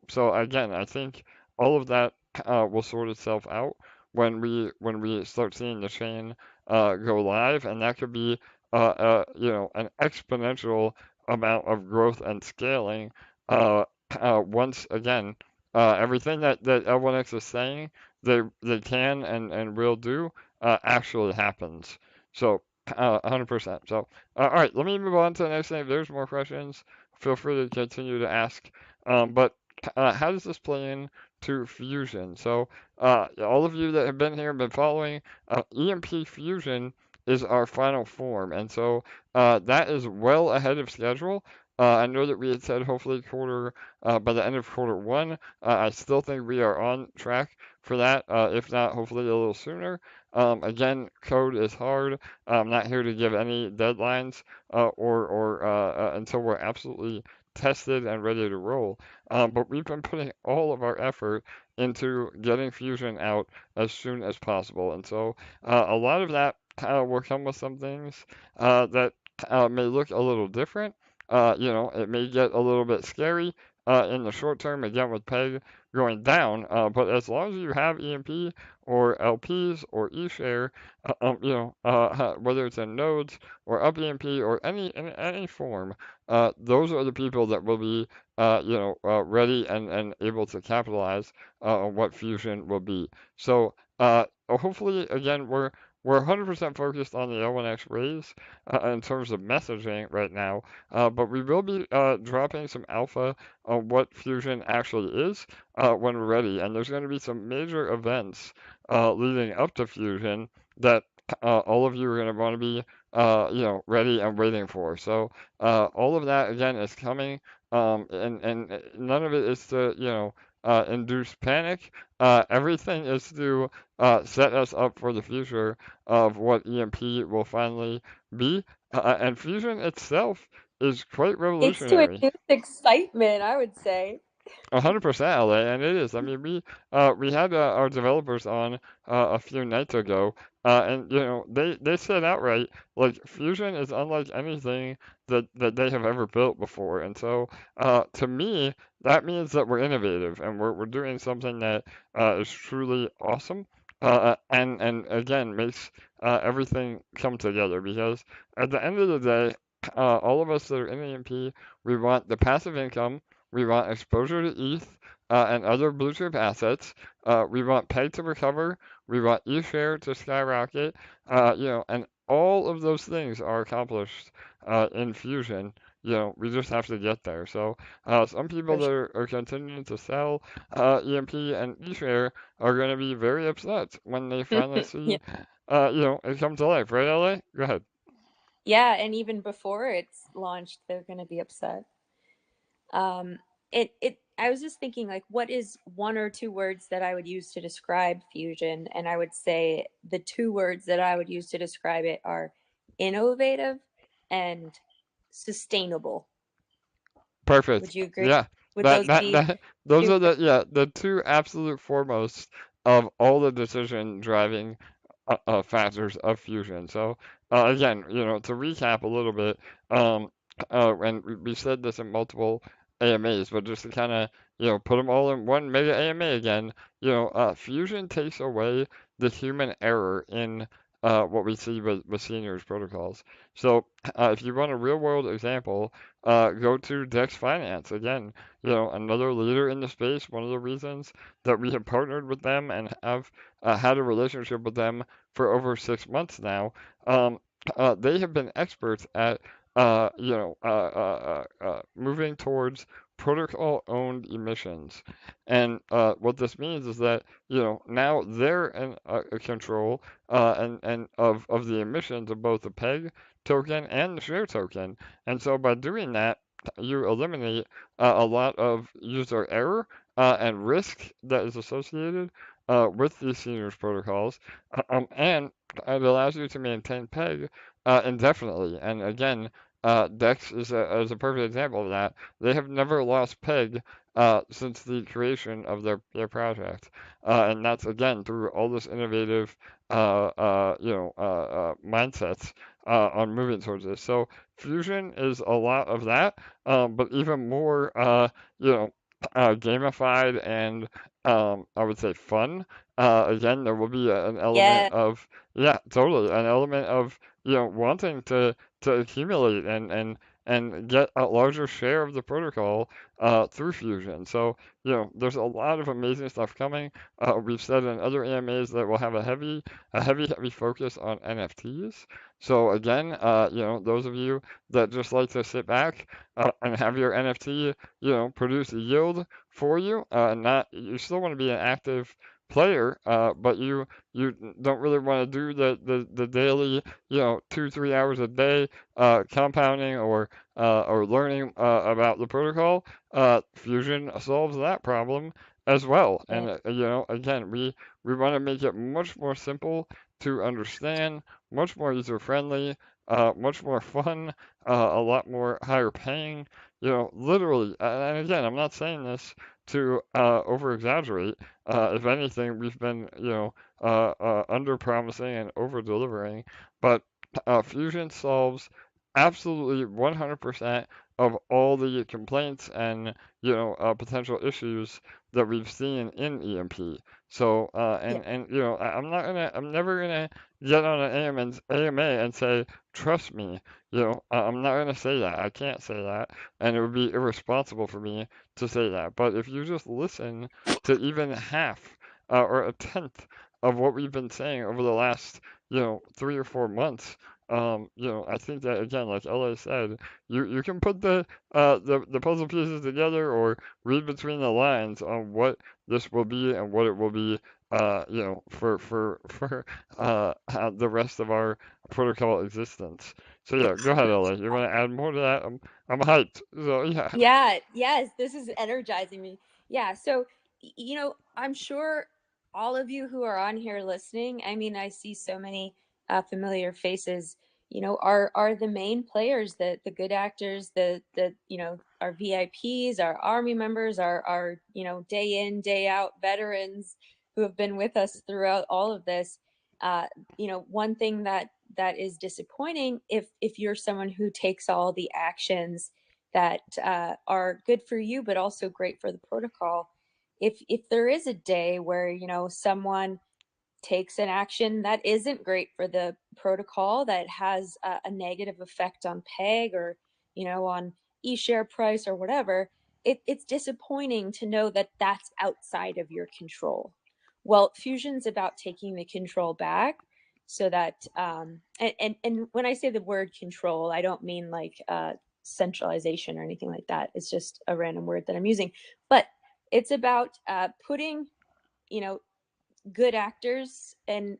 C: So again, I think all of that will sort itself out when we start seeing the chain go live, and that could be an exponential amount of growth and scaling. Once again, everything that L1X is saying they can and will do actually happens. So 100%. So all right, let me move on to the next thing. If there's more questions, feel free to continue to ask. But how does this play in to Fusion? So all of you that have been here and been following, EMP Fusion is our final form, and so that is well ahead of schedule. I know that we had said hopefully by the end of quarter 1. I still think we are on track for that. If not, hopefully a little sooner. Again, code is hard. I'm not here to give any deadlines or until we're absolutely tested and ready to roll. But we've been putting all of our effort into getting Fusion out as soon as possible. And so a lot of that will come with some things that may look a little different. It may get a little bit scary in the short term, again, with PEG going down. But as long as you have EMP or LPs or eShare, whether it's in nodes or up EMP or in any form, those are the people that will be, ready and able to capitalize on what Fusion will be. So hopefully, again, we're 100% focused on the L1X raise in terms of messaging right now, but we will be dropping some alpha on what Fusion actually is when we're ready. And there's going to be some major events leading up to Fusion that all of you are going to want to be, ready and waiting for. So all of that again is coming, and none of it is to, induce panic. Everything is to set us up for the future of what EMP will finally be. And Fusion itself is quite
D: It's to
C: revolutionary.
D: induce excitement, I would say.
C: 100% LA, and it is. I mean, we had our developers on a few nights ago, and they said outright like Fusion is unlike anything that they have ever built before, and so to me that means that we're innovative and we're doing something that is truly awesome, and again makes everything come together because at the end of the day, all of us that are in EMP, we want the passive income. We want exposure to ETH and other blue chip assets. We want PEG to recover. We want eShare to skyrocket. And all of those things are accomplished in Fusion, we just have to get there. So some people
D: For
C: that
D: sure.
C: are continuing to sell EMP and eShare are going to be very upset when they finally
D: Yeah.
C: see, it come to life, right, LA? Go ahead.
D: Yeah, and even before it's launched, they're going to be upset. Um, I was just thinking, like, what is one or two words that I would use to describe fusion? And I would say the two words that I would use to describe it are innovative and sustainable.
C: Perfect.
D: Would you agree?
C: Yeah.
D: Would
C: That
D: those
C: that
D: be
C: that those
D: two?
C: are the two absolute foremost of all the decision driving factors of fusion. So again, to recap a little bit, and we said this in multiple AMAs, but just to kind of put them all in one mega AMA again, fusion takes away the human error in what we see with seniors protocols. So if you want a real world example, go to Dex Finance again. Another leader in the space. One of the reasons that we have partnered with them and have had a relationship with them for over 6 months now. They have been experts at moving towards protocol-owned emissions, and what this means is that now they're in control and of the emissions of both the peg token and the share token, and so by doing that, you eliminate a lot of user error and risk that is associated with these seniors protocols, and it allows you to maintain peg indefinitely. And again, Dex is a perfect example of that. They have never lost peg since the creation of their project, and that's again through all this innovative, mindsets on moving towards this. So fusion is a lot of that, but even more, gamified and I would say fun. Again, there will be an element
D: Yeah.
C: of, yeah, totally, an element of wanting to accumulate and get a larger share of the protocol through fusion. So there's a lot of amazing stuff coming. We've said in other AMAs that we'll have a heavy focus on NFTs. So again, those of you that just like to sit back and have your NFT, produce a yield for you, not you still want to be an active player, but you don't really want to do the daily, 2-3 hours a day compounding or learning about the protocol. Fusion solves that problem as well.
D: Yeah.
C: And again, we want to make it much more simple to understand, much more user friendly, much more fun, a lot more higher paying. Literally, and again, I'm not saying this to over exaggerate. If anything, we've been, under promising and over delivering. But Fusion solves absolutely 100% of all the complaints and, potential issues that we've seen in EMP. So,
D: Yeah.
C: I'm never gonna get on an AMA and say, trust me. I'm not gonna say that. I can't say that, and it would be irresponsible for me to say that. But if you just listen to even half or a tenth of what we've been saying over the last, 3 or 4 months, I think that again, like LA said, you can put the puzzle pieces together or read between the lines on what this will be and what it will be, for the rest of our protocol existence. So yeah, go ahead, LA. You want to add more to that? I'm hyped. So yeah.
D: Yeah, yes, this is energizing me. Yeah, so I'm sure all of you who are on here listening, I mean, I see so many familiar faces, are the main players, the good actors, the our VIPs, our army members, our day in, day out veterans who have been with us throughout all of this. One thing that is disappointing if you're someone who takes all the actions that are good for you, but also great for the protocol. If there is a day where someone takes an action that isn't great for the protocol, that has a negative effect on peg or on e-share price or whatever, it's disappointing to know that that's outside of your control. Well, fusion's about taking the control back so that and when I say the word control, I don't mean like centralization or anything like that. It's just a random word that I'm using. But it's about putting, you know, good actors and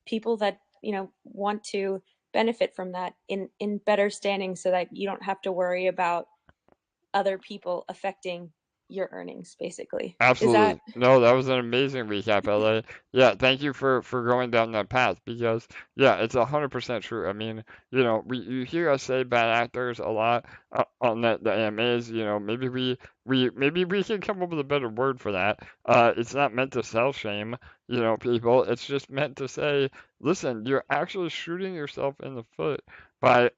D: people that, you know, want to benefit from that in better standing, so that you don't have to worry about other people affecting your earnings, basically. Is that
C: Absolutely. No, that was an amazing recap, LA. Yeah, thank you for going down that path because yeah, it's 100% true. I mean, you know, you hear us say bad actors a lot on the AMAs. You know, maybe we can come up with a better word for that. It's not meant to sell shame, you know, people. It's just meant to say, listen, you're actually shooting yourself in the foot by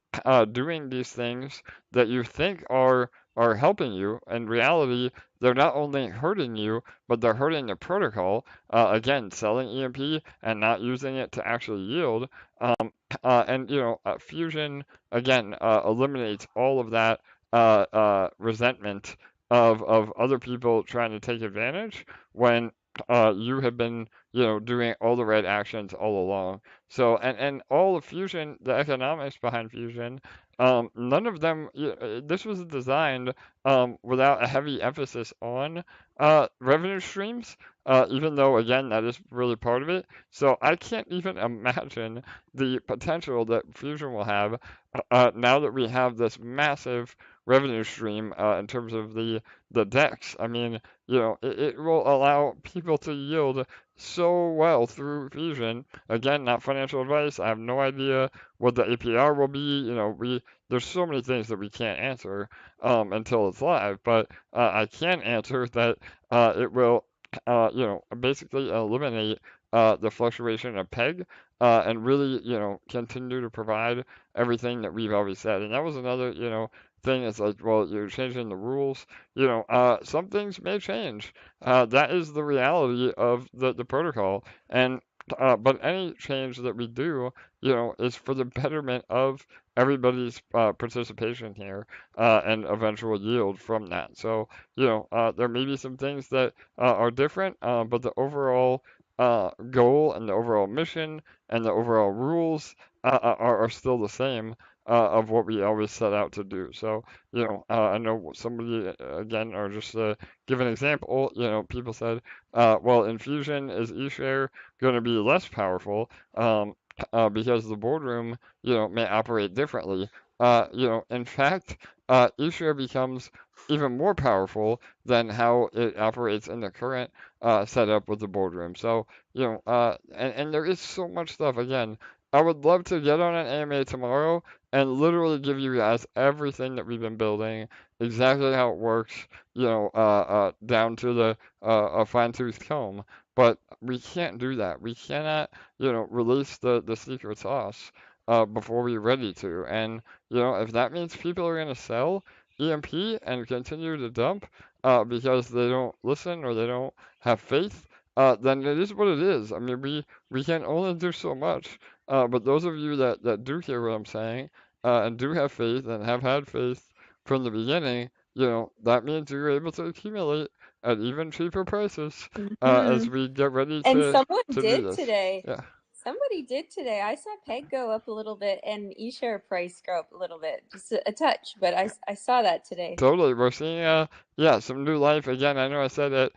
C: doing these things that you think are helping you. In reality, they're not only hurting you, but they're hurting the protocol. Again, selling EMP and not using it to actually yield. And you know, Fusion again eliminates all of that resentment of other people trying to take advantage when you have been, you know, doing all the right actions all along. So and all of Fusion, the economics behind Fusion, none of them. This was designed without a heavy emphasis on revenue streams, even though, again, that is really part of it. So I can't even imagine the potential that Fusion will have now that we have this massive revenue stream in terms of the DEX. I mean, you know, it will allow people to yield so well through Fusion. Again, not financial advice. I have no idea what the APR will be. You know, there's so many things that we can't answer until it's live, but I can answer that it will, you know, basically eliminate the fluctuation of peg and really, you know, continue to provide everything that we've always said. And that was another, you know, thing. It's like, well, you're changing the rules. You know, some things may change. That is the reality of the protocol. And but any change that we do, you know, is for the betterment of everybody's participation here and eventual yield from that. So, you know, there may be some things that are different, but the overall goal and the overall mission and the overall rules are still the same of what we always set out to do. So, you know, I know somebody, again, or just give an example, you know, people said, well, in Fusion, is eShare going to be less powerful because the boardroom, you know, may operate differently? You know, in fact, eShare becomes even more powerful than how it operates in the current setup with the boardroom. So, you know, and there is so much stuff. Again, I would love to get on an AMA tomorrow and literally give you guys everything that we've been building, exactly how it works, you know, down to the fine-tooth comb. But we can't do that. We cannot, you know, release the secret sauce before we're ready to. And, you know, if that means people are going to sell EMP and continue to dump because they don't listen or they don't have faith, then it is what it is. I mean, we can only do so much. But those of you that do hear what I'm saying and do have faith and have had faith from the beginning, you know, that means you're able to accumulate at even cheaper prices as we get ready
D: And someone
C: to do
D: did
C: this.
D: today.
C: Yeah.
D: Somebody did today. I saw Peg go up a little bit and eShare price go up a little bit, just a touch, but I saw that today.
C: Totally. We're seeing yeah, some new life again. I know I said at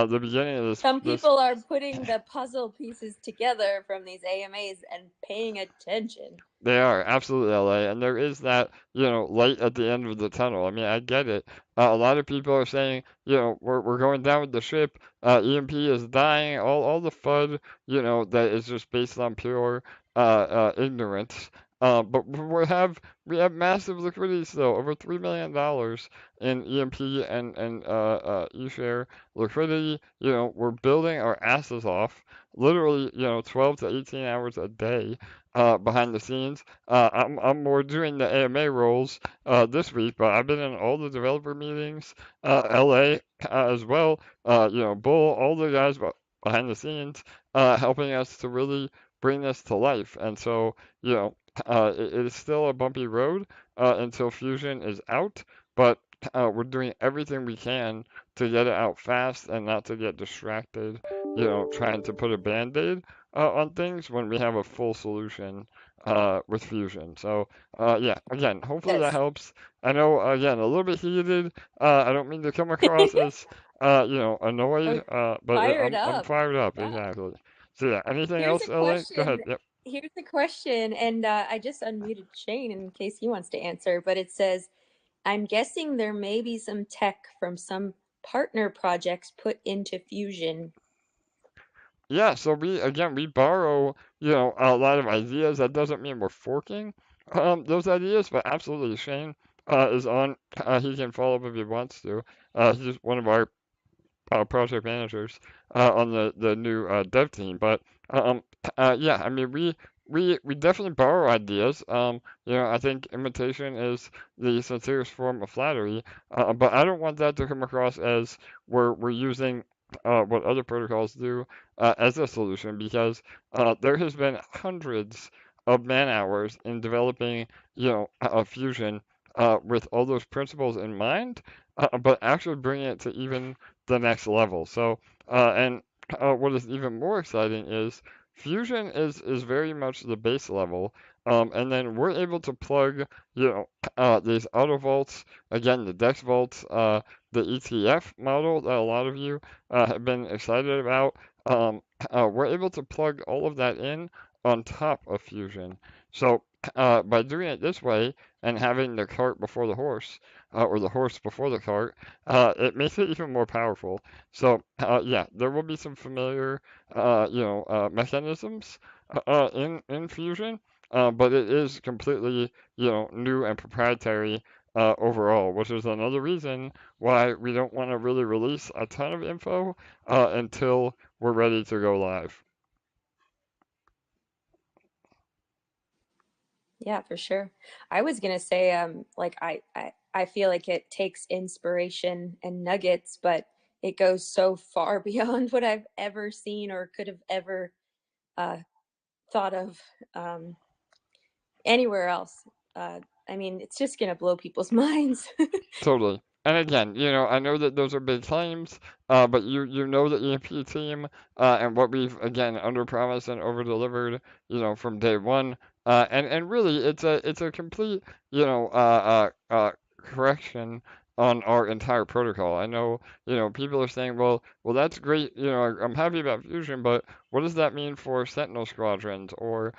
C: the beginning of this.
D: Some people are putting the puzzle pieces together from these AMAs and paying attention.
C: They are absolutely, LA, and there is that, you know, light at the end of the tunnel. I mean, I get it. A lot of people are saying, you know, we're going down with the ship. EMP is dying. All the FUD, you know, that is just based on pure ignorance. But we have massive liquidity still, over $3 million in EMP and eShare liquidity. You know, we're building our asses off, literally, you know, 12 to 18 hours a day behind the scenes. I'm more doing the AMA roles this week, but I've been in all the developer meetings, LA as well. You know, Bull, all the guys behind the scenes, helping us to really bring this to life. And so, you know, it is still a bumpy road until Fusion is out, but we're doing everything we can to get it out fast and not to get distracted, you know, trying to put a band-aid on things when we have a full solution with Fusion. So yeah, again, hopefully that
D: Yes.
C: helps. I know again a little bit heated. I don't mean to come across as
D: Oh,
C: annoyed, but
D: fired
C: I'm
D: up.
C: fired up
D: Yeah.
C: exactly. So yeah, anything
D: Here's a
C: else, LA? Go ahead.
D: question.
C: Yep.
D: Here's a question, and I just unmuted Shane in case he wants to answer. But it says, I'm guessing there may be some tech from some partner projects put into Fusion.
C: Yeah, so we borrow, a lot of ideas. That doesn't mean we're forking those ideas, but absolutely Shane is on. He can follow up if he wants to. He's one of our project managers on the new dev team. But um, yeah, I mean we definitely borrow ideas. I think imitation is the sincerest form of flattery. But I don't want that to come across as we're using what other protocols do as a solution because there has been hundreds of man hours in developing, a fusion with all those principles in mind, but actually bringing it to even the next level. So, and what is even more exciting is Fusion is very much the base level, and then we're able to plug, these auto vaults, again, the Dex vaults, the ETF model that a lot of you have been excited about. Um, we're able to plug all of that in on top of Fusion. So, by doing it this way and having the cart before the horse, or the horse before the cart, it makes it even more powerful. So, yeah, there will be some familiar, mechanisms in Fusion, but it is completely, new and proprietary overall, which is another reason why we don't want to really release a ton of info until we're ready to go live.
D: Yeah, for sure. I was gonna say, like I feel like it takes inspiration and nuggets, but it goes so far beyond what I've ever seen or could have ever uh, thought of um, anywhere else. I mean, it's just gonna blow people's minds.
C: Totally. And again, I know that those are big claims, but you know the EMP team and what we've again under promised and over delivered, from day one. And really, it's a complete, correction on our entire protocol. I know, people are saying, well, that's great. I'm happy about Fusion, but what does that mean for Sentinel squadrons or,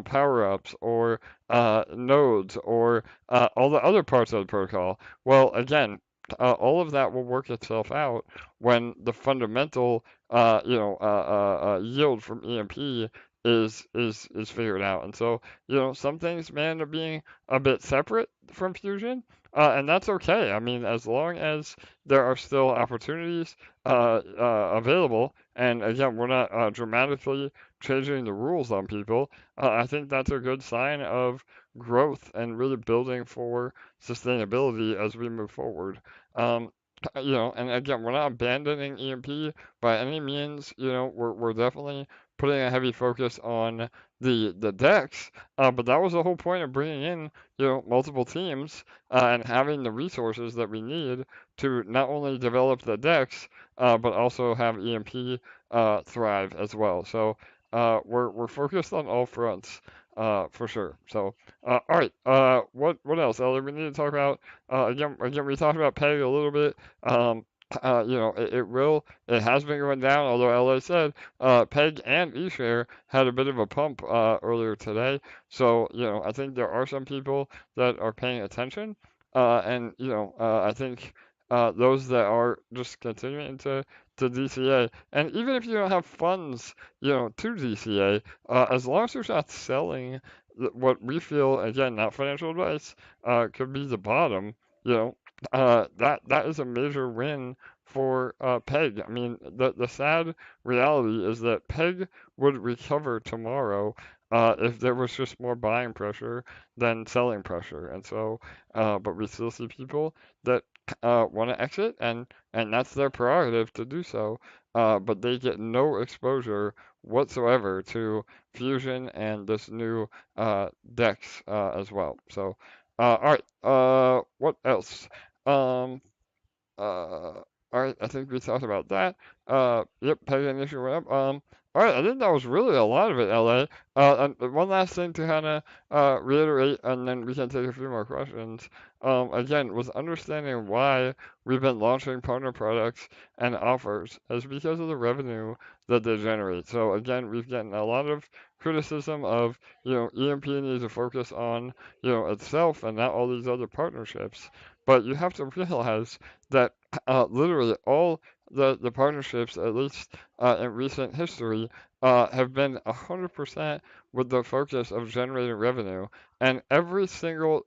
C: power-ups or nodes or all the other parts of the protocol? Well, again, all of that will work itself out when the fundamental, yield from EMP is figured out. And so, some things may end up being a bit separate from Fusion, and that's okay. I mean, as long as there are still opportunities available, and again, we're not dramatically changing the rules on people, I think that's a good sign of growth and really building for sustainability as we move forward. Um, and again, we're not abandoning EMP by any means. We're definitely putting a heavy focus on the decks. But that was the whole point of bringing in, multiple teams and having the resources that we need to not only develop the decks, but also have EMP thrive as well. So we're focused on all fronts for sure. So all right. What else, Ellie? We need to talk about. Again, we talked about pay a little bit. It has been going down, although LA said PEG and eShare had a bit of a pump earlier today. So, I think there are some people that are paying attention, and I think those that are just continuing to DCA, and even if you don't have funds, to DCA, as long as you're not selling what we feel, again, not financial advice, could be the bottom, that is a major win for PEG. I mean, the sad reality is that PEG would recover tomorrow if there was just more buying pressure than selling pressure. And so, but we still see people that want to exit, and that's their prerogative to do so. But they get no exposure whatsoever to Fusion and this new DEX as well. So, all right. What else? Um, all right. I think we talked about that. Yep. Pay initial went up. All right, I think that was really a lot of it, LA. And one last thing to kind of reiterate, and then we can take a few more questions. Again, was understanding why we've been launching partner products and offers is because of the revenue that they generate. So again, we've gotten a lot of criticism of, EMP needs to focus on, itself and not all these other partnerships. But you have to realize that literally all the partnerships, at least in recent history, have been 100% with the focus of generating revenue. And every single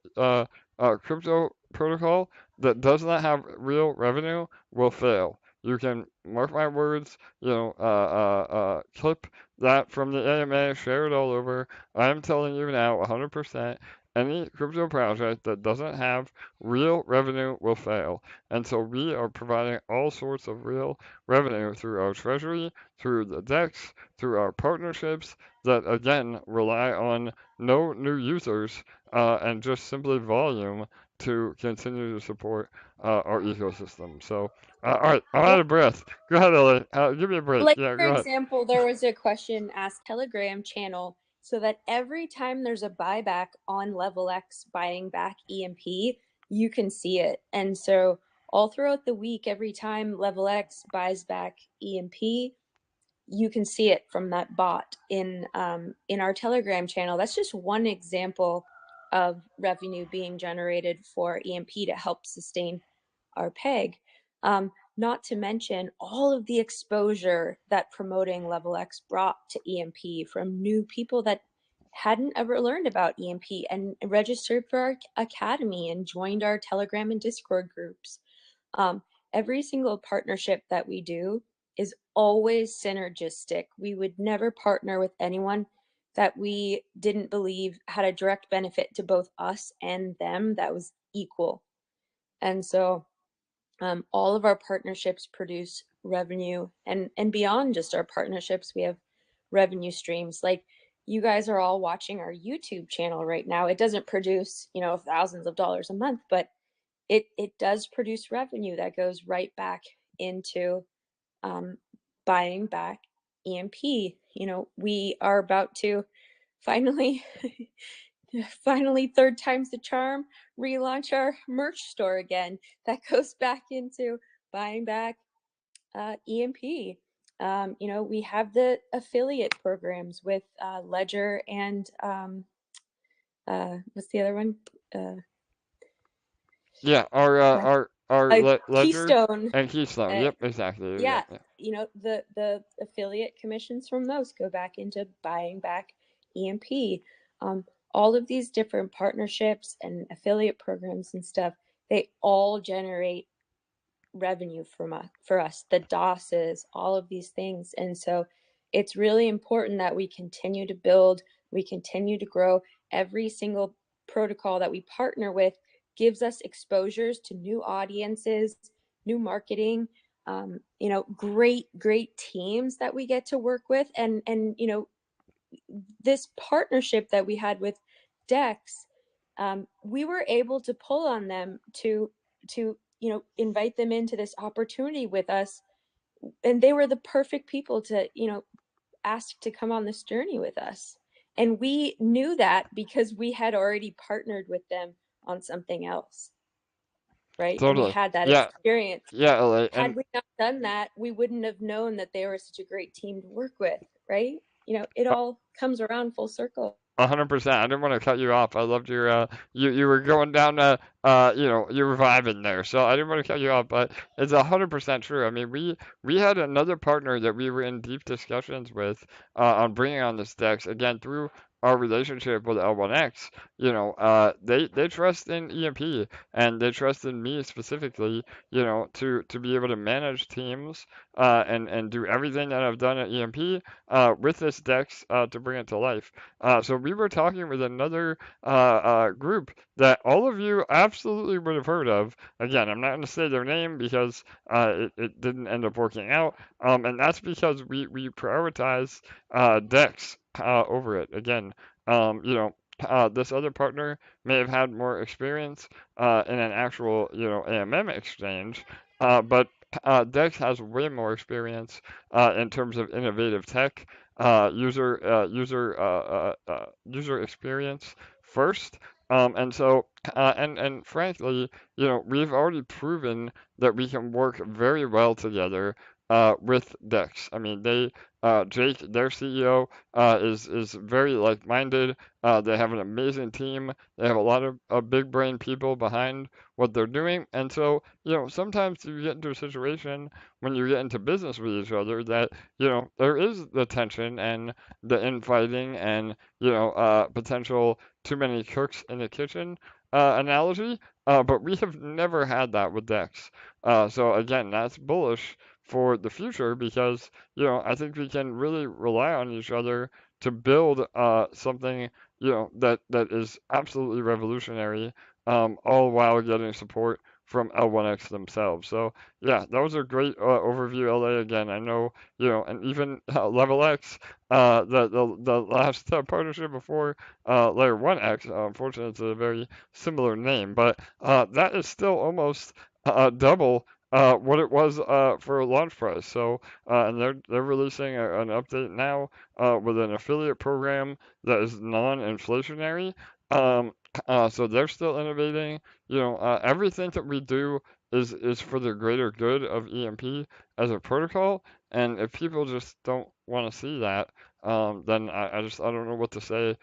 C: crypto protocol that does not have real revenue will fail. You can mark my words, clip that from the AMA, share it all over. I'm telling you now, 100%, any crypto project that doesn't have real revenue will fail. And so we are providing all sorts of real revenue through our treasury, through the DEX, through our partnerships that again rely on no new users and just simply volume to continue to support our ecosystem. So, all right, I'm out
D: Yeah,
C: of breath. Go ahead, Ellie. Give me a break.
D: like
C: Yeah,
D: for
C: go ahead.
D: example, there was a question asked Telegram channel so that every time there's a buyback on Level X buying back EMP, you can see it. And so all throughout the week, every time Level X buys back EMP, you can see it from that bot in our Telegram channel. That's just one example of revenue being generated for EMP to help sustain our peg. Not to mention all of the exposure that promoting Level X brought to EMP from new people that hadn't ever learned about EMP and registered for our academy and joined our Telegram and Discord groups. Every single partnership that we do is always synergistic. We would never partner with anyone that we didn't believe had a direct benefit to both us and them that was equal. And so all of our partnerships produce revenue, and beyond just our partnerships, we have revenue streams. Like you guys are all watching our YouTube channel right now. It doesn't produce, thousands of dollars a month, but it does produce revenue that goes right back into buying back EMP. We are about to finally, third time's the charm, relaunch our merch store again. That goes back into buying back EMP. We have the affiliate programs with Ledger and what's the other one?
C: Yeah, Ledger
D: Keystone.
C: and Keystone. Yep, exactly.
D: Yeah,
C: Yeah.
D: the affiliate commissions from those go back into buying back EMP. All of these different partnerships and affiliate programs and stuff, they all generate revenue for us, the DOSes, all of these things. And so it's really important that we continue to build, we continue to grow. Every single protocol that we partner with gives us exposures to new audiences, new marketing, great teams that we get to work with. And this partnership that we had with Dex, we were able to pull on them to invite them into this opportunity with us, and they were the perfect people to ask to come on this journey with us. And we knew that because we had already partnered with them on something else, right? And we
C: Totally.
D: had that
C: Yeah.
D: experience.
C: Yeah, LA.
D: Had we not done that, we wouldn't have known that they were such a great team to work with, right? It all comes around full circle.
C: 100%. I didn't want to cut you off. I loved your you were going down you were vibing there. So I didn't want to cut you off, but it's 100% true. I mean, we had another partner that we were in deep discussions with on bringing on this DEX again through our relationship with L1X. They trust in EMP and they trust in me specifically, to be able to manage teams and do everything that I've done at EMP with this DEX to bring it to life. So we were talking with another group that all of you absolutely would have heard of. Again, I'm not going to say their name because it didn't end up working out, and that's because we prioritize Dex over it. Again, this other partner may have had more experience in an actual AMM exchange, but Dex has way more experience in terms of innovative tech, user experience first. And so, and frankly, we've already proven that we can work very well together with Dex. I mean, Jake, their CEO, is very like-minded. They have an amazing team. They have a lot of big brain people behind what they're doing, and so sometimes you get into a situation when you get into business with each other that there is the tension and the infighting and potential too many cooks in the kitchen analogy. But we have never had that with Dex. So again, that's bullish for the future because I think we can really rely on each other to build something that is absolutely revolutionary, all while getting support from L1X themselves. So yeah, that was a great overview, LA. Again, I know and even Level X, the last partnership before Layer 1X. Unfortunately, it's a very similar name, but that is still almost double what it was for a launch price. So and they're releasing an update now with an affiliate program that is non-inflationary. Um, so they're still innovating. Everything that we do is for the greater good of EMP as a protocol. And if people just don't want to see that, then I don't know what to say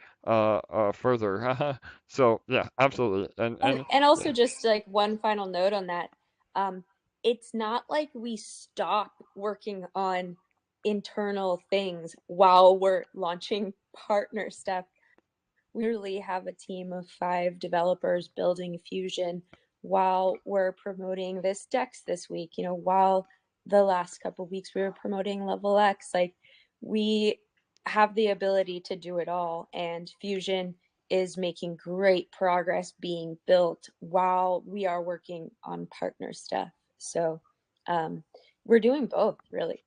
C: further. So yeah, absolutely.
D: And
C: Yeah,
D: also just like one final note on that. It's not like we stop working on internal things while we're launching partner stuff. We literally have a team of 5 developers building Fusion while we're promoting this Dex this week. While the last couple of weeks we were promoting Level X, like we have the ability to do it all, and Fusion is making great progress being built while we are working on partner stuff. So we're doing both, really.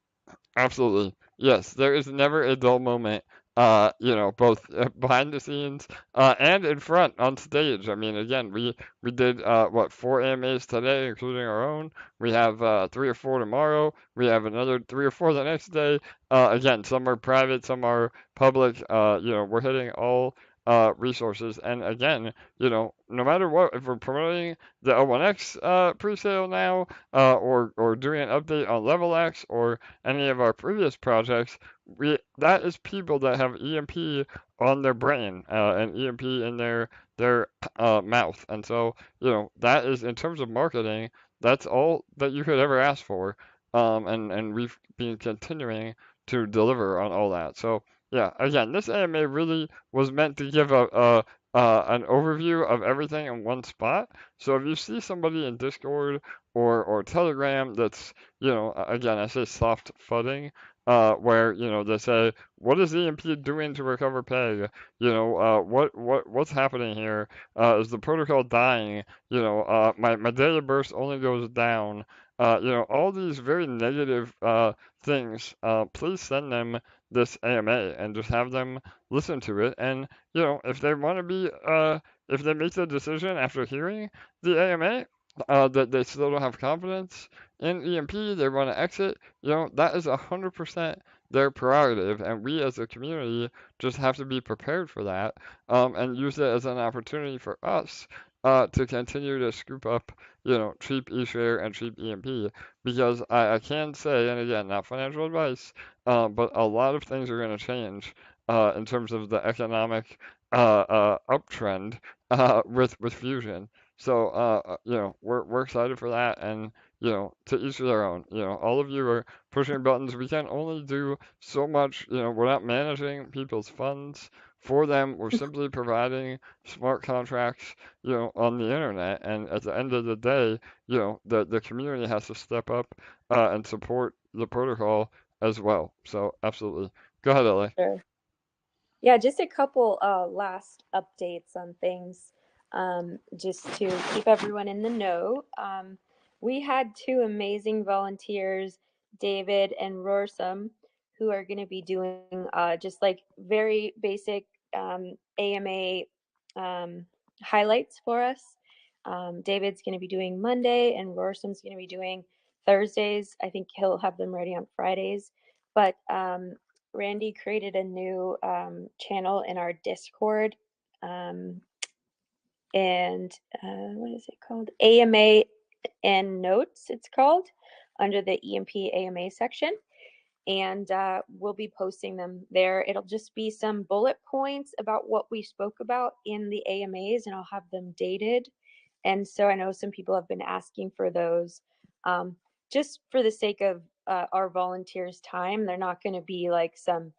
C: absolutely. Yes, there is never a dull moment. Both behind the scenes and in front on stage. I mean, again, we did what 4 AMAs today, including our own. We have 3 or 4 tomorrow. We have another 3 or 4 the next day. Again, some are private, some are public. We're hitting all resources, and again, no matter what, if we're promoting the L1X pre-sale now, or doing an update on Level X or any of our previous projects, that is people that have EMP on their brain and EMP in their mouth, and so that is in terms of marketing, that's all that you could ever ask for, and we've been continuing to deliver on all that. So yeah, again, this AMA really was meant to give an overview of everything in one spot. So if you see somebody in Discord or Telegram that's, again, I say soft fudding, where, they say, what is EMP doing to recover peg? What's happening here? Is the protocol dying? My data burst only goes down. All these very negative things, please send them this AMA and just have them listen to it. And, if they want to if they make the decision after hearing the AMA, that they still don't have confidence in EMP, they want to exit, that is 100% their prerogative, and we as a community just have to be prepared for that, and use it as an opportunity for us to continue to scoop up, cheap E-share and cheap EMP, because I can say, and again, not financial advice, but a lot of things are going to change in terms of the economic uptrend with Fusion. So, we're excited for that, and to each their own. All of you are pushing buttons. We can only do so much. We're not managing people's funds for them. We're simply providing smart contracts, on the internet. And at the end of the day, the community has to step up and support the protocol as well. So, absolutely. Go ahead, LA.
D: Sure. Yeah, just a couple last updates on things, just to keep everyone in the know. We had 2 amazing volunteers, David and Rorsum, who are going to be doing just like very basic AMA highlights for us. David's going to be doing Monday, and Rorsum's going to be doing Thursdays. I think he'll have them ready on Fridays. But Randy created a new channel in our Discord. And what is it called? AMA and Notes, it's called, under the EMP AMA section. And we'll be posting them there. It'll just be some bullet points about what we spoke about in the AMAs, and I'll have them dated. And so I know some people have been asking for those. Just for the sake of our volunteers' time, they're not going to be like some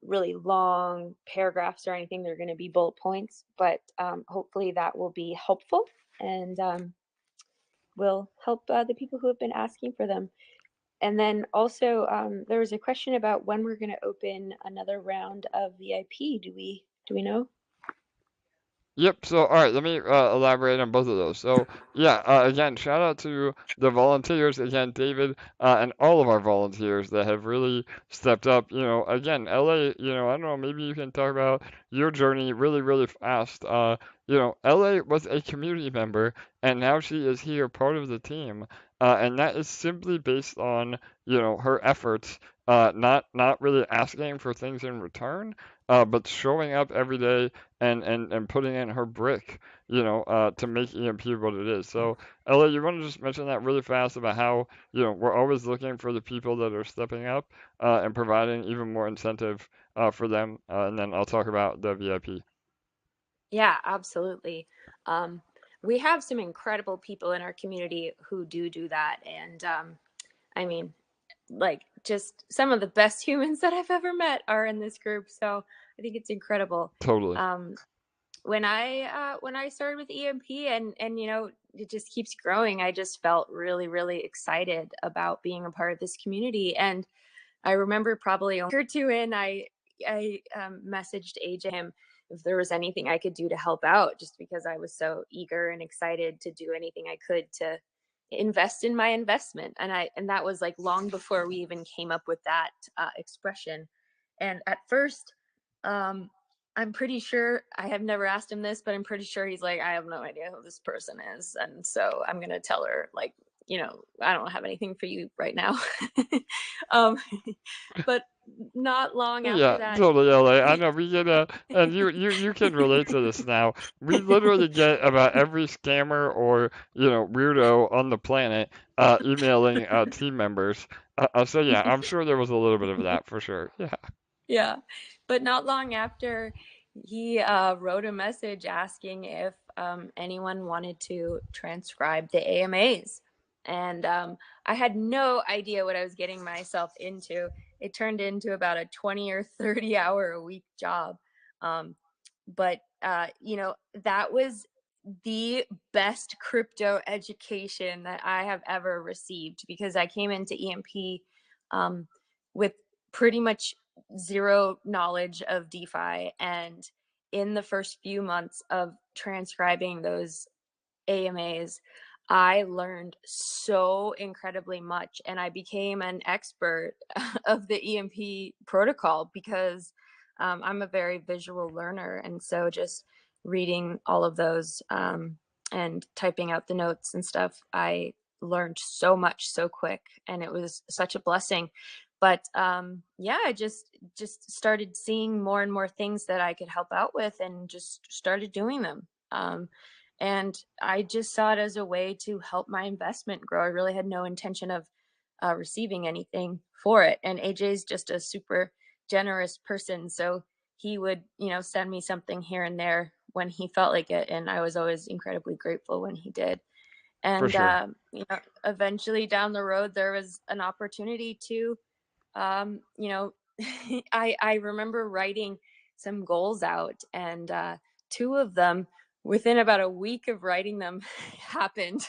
D: really long paragraphs or anything. They're going to be bullet points, but hopefully that will be helpful and will help the people who have been asking for them. And then also there was a question about when we're going to open another round of VIP. Do we know?
C: Yep. So, all right, let me elaborate on both of those. So, yeah, again, shout out to the volunteers, again, David, and all of our volunteers that have really stepped up. You know, again, LA, you know, I don't know, maybe you can talk about your journey really, really fast. You know, LA was a community member, and now she is here, part of the team, and that is simply based on, you know, her efforts, not really asking for things in return, but showing up every day and putting in her brick, you know, to make EMP what it is. So, Ella, you want to just mention that really fast about how, you know, we're always looking for the people that are stepping up and providing even more incentive for them, and then I'll talk about the VIP.
D: Yeah, absolutely. We have some incredible people in our community who do that. And I mean, like, just some of the best humans that I've ever met are in this group. So I think it's incredible.
C: Totally.
D: When I started with EMP and you know, it just keeps growing, I just felt really, really excited about being a part of this community. And I remember probably a week or two in, I messaged him if there was anything I could do to help out, just because I was so eager and excited to do anything I could to invest in my investment. And that was like long before we even came up with that expression. And at first, I'm pretty sure, I have never asked him this, but I'm pretty sure he's like, I have no idea who this person is. And so I'm going to tell her, like, you know, I don't have anything for you right now. But not long after
C: Yeah,
D: that.
C: totally, LA. I know we get and you can relate to this now. We literally get about every scammer or, you know, weirdo on the planet emailing team members. So yeah, I'm sure there was a little bit of that for sure. Yeah.
D: Yeah. But not long after, he wrote a message asking if anyone wanted to transcribe the AMAs. And I had no idea what I was getting myself into. It turned into about a 20 or 30 hour a week job. But, you know, that was the best crypto education that I have ever received, because I came into EMP with pretty much zero knowledge of DeFi. And in the first few months of transcribing those AMAs, I learned so incredibly much, and I became an expert of the EMP protocol because I'm a very visual learner. And so just reading all of those and typing out the notes and stuff, I learned so much so quick, and it was such a blessing. But yeah, I just started seeing more and more things that I could help out with, and just started doing them. And I just saw it as a way to help my investment grow. I really had no intention of receiving anything for it. And AJ's just a super generous person. So he would, you know, send me something here and there when he felt like it. And I was always incredibly grateful when he did.
C: For
D: And,
C: sure.
D: you know, eventually down the road, there was an opportunity to, you know, I remember writing some goals out, and two of them, within about a week of writing them, happened.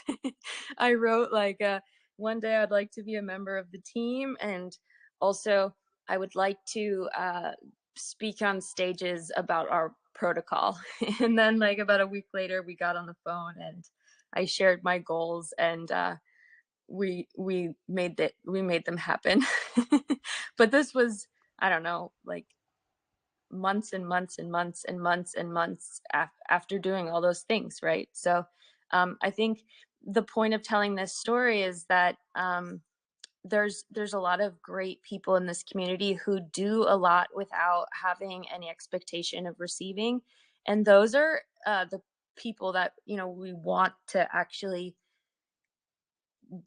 D: I wrote like, one day I'd like to be a member of the team, and also I would like to speak on stages about our protocol. And then like about a week later, we got on the phone and I shared my goals, and we made them happen. But this was, I don't know, like months and months and months and months and months after doing all those things, right? So I think the point of telling this story is that there's a lot of great people in this community who do a lot without having any expectation of receiving, and those are the people that we want to actually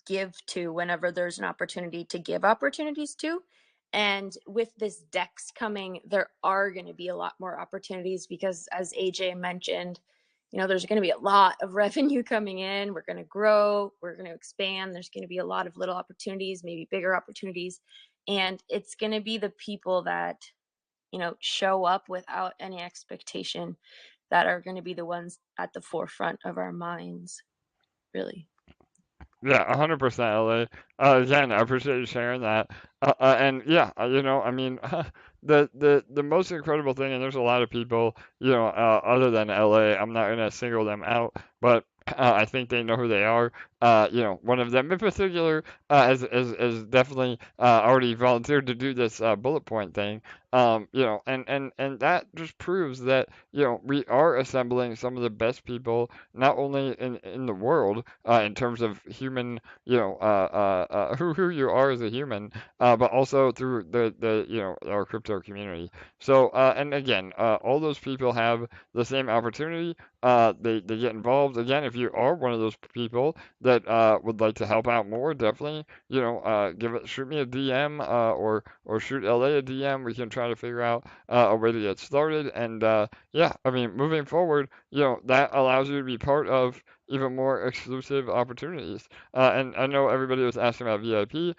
D: give to whenever there's an opportunity to give opportunities to. And with this DEX coming, there are going to be a lot more opportunities because, as AJ mentioned, there's going to be a lot of revenue coming in. We're going to grow, we're going to expand. There's going to be a lot of little opportunities, maybe bigger opportunities. And it's going to be the people that, show up without any expectation that are going to be the ones at the forefront of our minds, really.
C: Yeah, 100% LA. Again, I appreciate you sharing that. And yeah, I mean, the most incredible thing, and there's a lot of people, other than LA, I'm not gonna single them out, but I think they know who they are. One of them in particular has definitely already volunteered to do this bullet point thing. And that just proves that we are assembling some of the best people, not only in the world in terms of human, who you are as a human, but also through the our crypto community. So and again, all those people have the same opportunity. They get involved. Again, if you are one of those people that would like to help out more, definitely shoot me a DM or shoot LA a DM. We can try to figure out a way to get started. And yeah, I mean, moving forward, that allows you to be part of even more exclusive opportunities. And I know everybody was asking about VIP.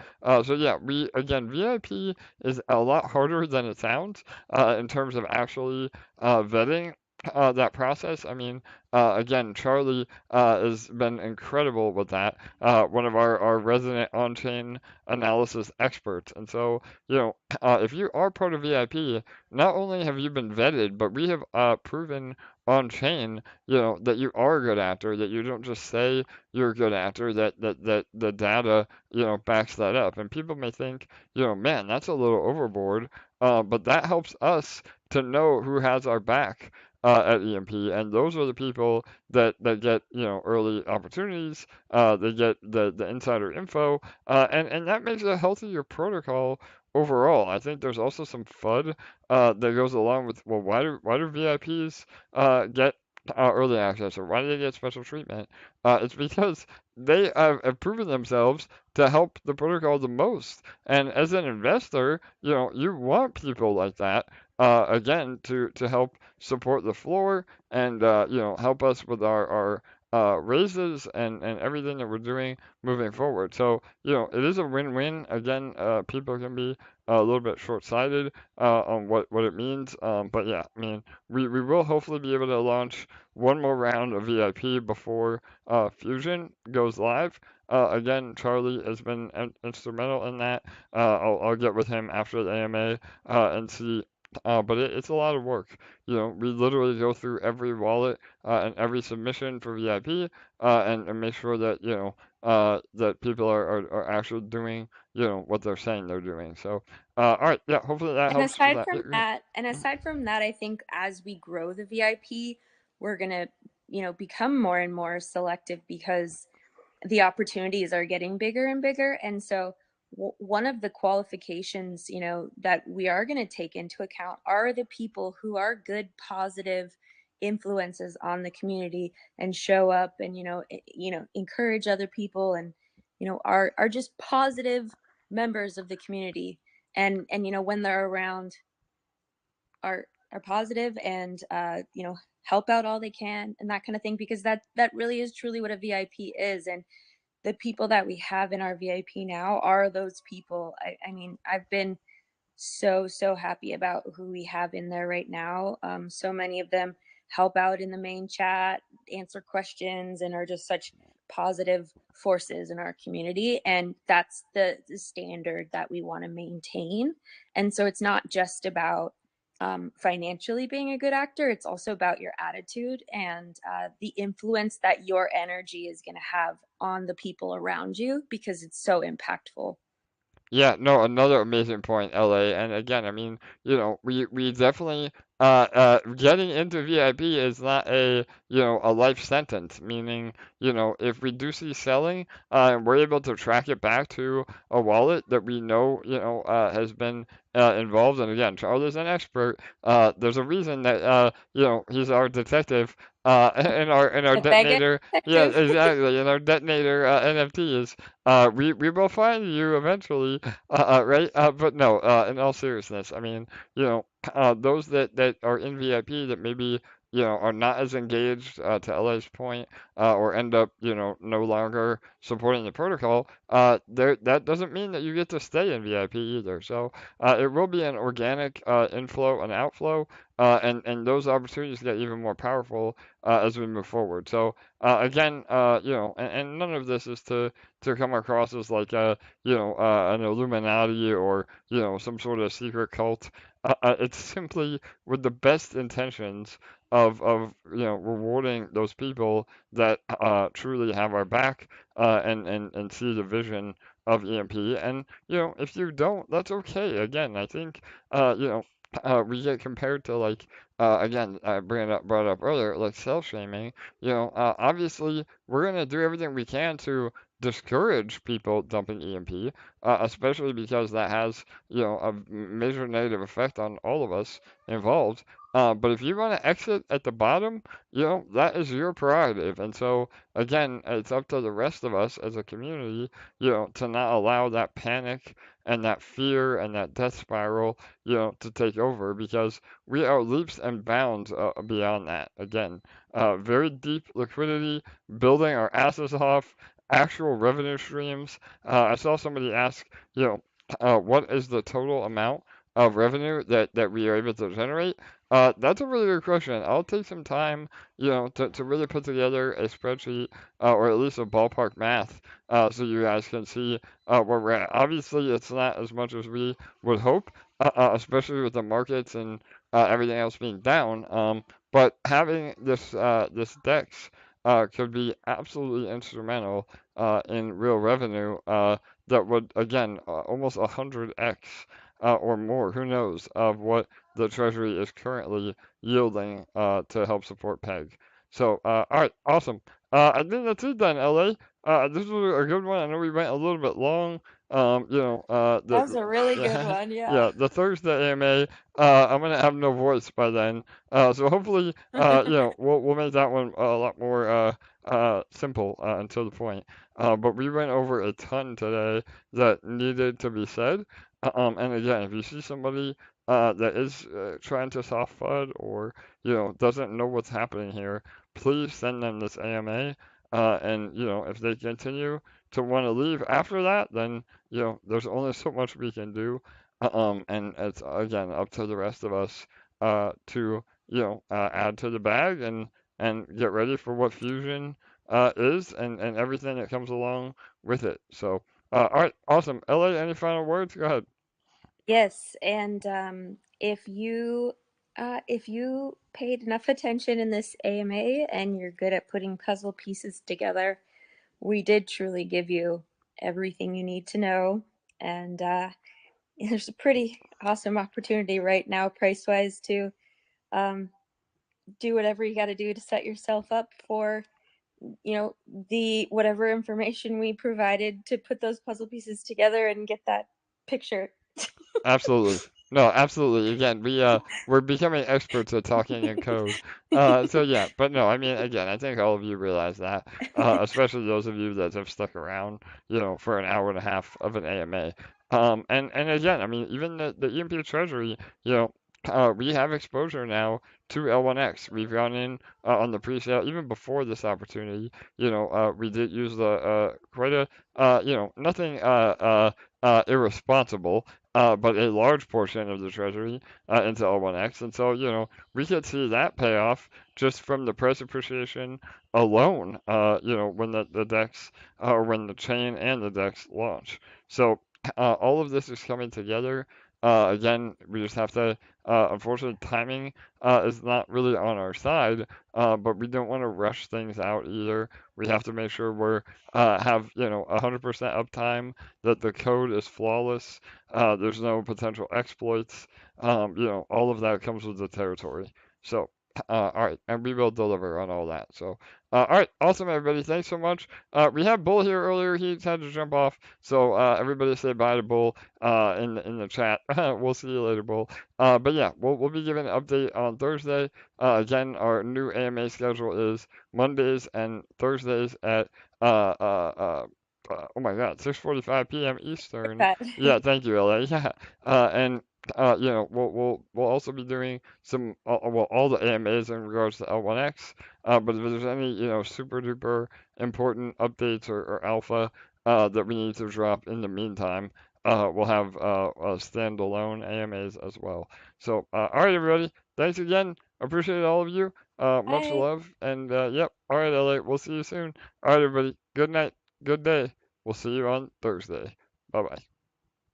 C: So yeah, VIP is a lot harder than it sounds in terms of actually vetting that process. I mean, again, Charlie has been incredible with that. One of our resident on-chain analysis experts. And so, if you are part of VIP, not only have you been vetted, but we have proven on chain, that you are a good actor, that you don't just say you're a good actor, that the data, backs that up. And people may think, man, that's a little overboard. But that helps us to know who has our back at EMP, and those are the people that get early opportunities. They get the insider info, and that makes a healthier protocol overall. I think there's also some FUD that goes along with, well, why do VIPs get early access, or why do they get special treatment? It's because they have proven themselves to help the protocol the most. And as an investor, you want people like that. Again, to help support the floor and help us with our raises and everything that we're doing moving forward. So it is a win-win. Again, people can be a little bit short-sighted on what it means. But yeah, I mean, we will hopefully be able to launch one more round of VIP before Fusion goes live. Again, Charlie has been instrumental in that. I'll get with him after the AMA and see. But it's a lot of work. We literally go through every wallet and every submission for VIP and make sure that that people are actually doing what they're saying they're doing. So all right, yeah, hopefully that
D: And
C: helps.
D: aside from that, I think as we grow the VIP, we're gonna become more and more selective because the opportunities are getting bigger and bigger. And so one of the qualifications, that we are going to take into account are the people who are good, positive influences on the community and show up and, encourage other people and, are just positive members of the community. And, when they're around are positive and, help out all they can and that kind of thing, because that really is truly what a VIP is. And the people that we have in our VIP now are those people. I mean, I've been so happy about who we have in there right now. So many of them help out in the main chat, answer questions, and are just such positive forces in our community. And that's the standard that we want to maintain. And so it's not just about financially being a good actor. It's also about your attitude and the influence that your energy is going to have on the people around you, because it's so impactful.
C: Yeah, no, another amazing point, LA. And again, I mean, we definitely getting into VIP is not a life sentence, meaning, if we do see selling, and we're able to track it back to a wallet that we know, has been involved. And again, Charles is an expert. There's a reason that, he's our detective, in our
D: The Vegas
C: detonator. Yeah,
D: detective.
C: exactly. In our detonator NFTs, we will find you eventually, right? But no, in all seriousness, I mean, those that are in VIP that maybe are not as engaged, to LA's point, or end up no longer supporting the protocol, that doesn't mean that you get to stay in VIP either. So it will be an organic inflow and outflow, and those opportunities get even more powerful as we move forward. So again, and none of this is to come across as like an Illuminati or some sort of secret cult. It's simply with the best intentions of rewarding those people that truly have our back, and see the vision of EMP. And if you don't, that's okay. Again, I think we get compared to, like, again, I brought up earlier, like self shaming. Obviously we're gonna do everything we can to discourage people dumping EMP, especially because that has a major negative effect on all of us involved. But if you want to exit at the bottom, that is your prerogative. And so, again, it's up to the rest of us as a community, to not allow that panic and that fear and that death spiral, to take over, because we are leaps and bounds beyond that. Again, very deep liquidity, building our asses off, actual revenue streams. I saw somebody ask, what is the total amount of revenue that we are able to generate? That's a really good question. I'll take some time, to really put together a spreadsheet, or at least a ballpark math, so you guys can see where we're at. Obviously, it's not as much as we would hope, especially with the markets and everything else being down. But having this DEX could be absolutely instrumental in real revenue, that would, again, almost 100x or more, who knows, of what the Treasury is currently yielding to help support PEG. So, all right, awesome. I think that's it then, LA. This was a good one. I know we went a little bit long.
D: That was a really good
C: Yeah,
D: one, yeah.
C: yeah, the Thursday AMA. I'm gonna have no voice by then. So hopefully, we'll make that one a lot more simple, and to the point. But we went over a ton today that needed to be said. And again, if you see somebody that is trying to soft FUD, or doesn't know what's happening here, please send them this AMA. And if they continue to want to leave after that, then there's only so much we can do. And it's again up to the rest of us to add to the bag, and get ready for what fusion is, and everything that comes along with it. So, all right, awesome. LA, any final words? Go ahead.
D: Yes, and if you paid enough attention in this AMA and you're good at putting puzzle pieces together, we did truly give you everything you need to know. And there's a pretty awesome opportunity right now, price-wise, to do whatever you got to do to set yourself up for the whatever information we provided to put those puzzle pieces together and get that picture.
C: Absolutely. No, absolutely. Again, we're becoming experts at talking in code. So yeah, but no, I mean, again, I think all of you realize that, especially those of you that have stuck around, for an hour and a half of an AMA. And again, I mean, even the EMP Treasury, we have exposure now to L1X. We've gone in on the pre-sale even before this opportunity. We did use the quite a nothing irresponsible, but a large portion of the treasury into L1X. And so, we could see that payoff just from the price appreciation alone, when the DEX, or when the chain and the DEX launch. So, all of this is coming together. Again, we just have to, unfortunately, timing is not really on our side, but we don't want to rush things out either. We have to make sure we're have 100% uptime, that the code is flawless, there's no potential exploits. All of that comes with the territory. So, all right, and we will deliver on all that. So, all right, awesome, everybody. Thanks so much. We had Bull here earlier. He had to jump off. So everybody say bye to Bull in the chat. We'll see you later, Bull. But yeah, we'll be giving an update on Thursday. Again, our new AMA schedule is Mondays and Thursdays at oh my God, 6:45 p.m. Eastern.
D: That.
C: Yeah, thank you, LA. Yeah, and we'll also be doing some all the AMAs in regards to L1X. But if there's any super duper important updates or alpha that we need to drop in the meantime, we'll have standalone AMAs as well. So all right, everybody, thanks again. Appreciate all of you. Much
D: Bye.
C: love, and yep. All right, LA. We'll see you soon. All right, everybody. Good night. Good day. We'll see you on Thursday. Bye bye.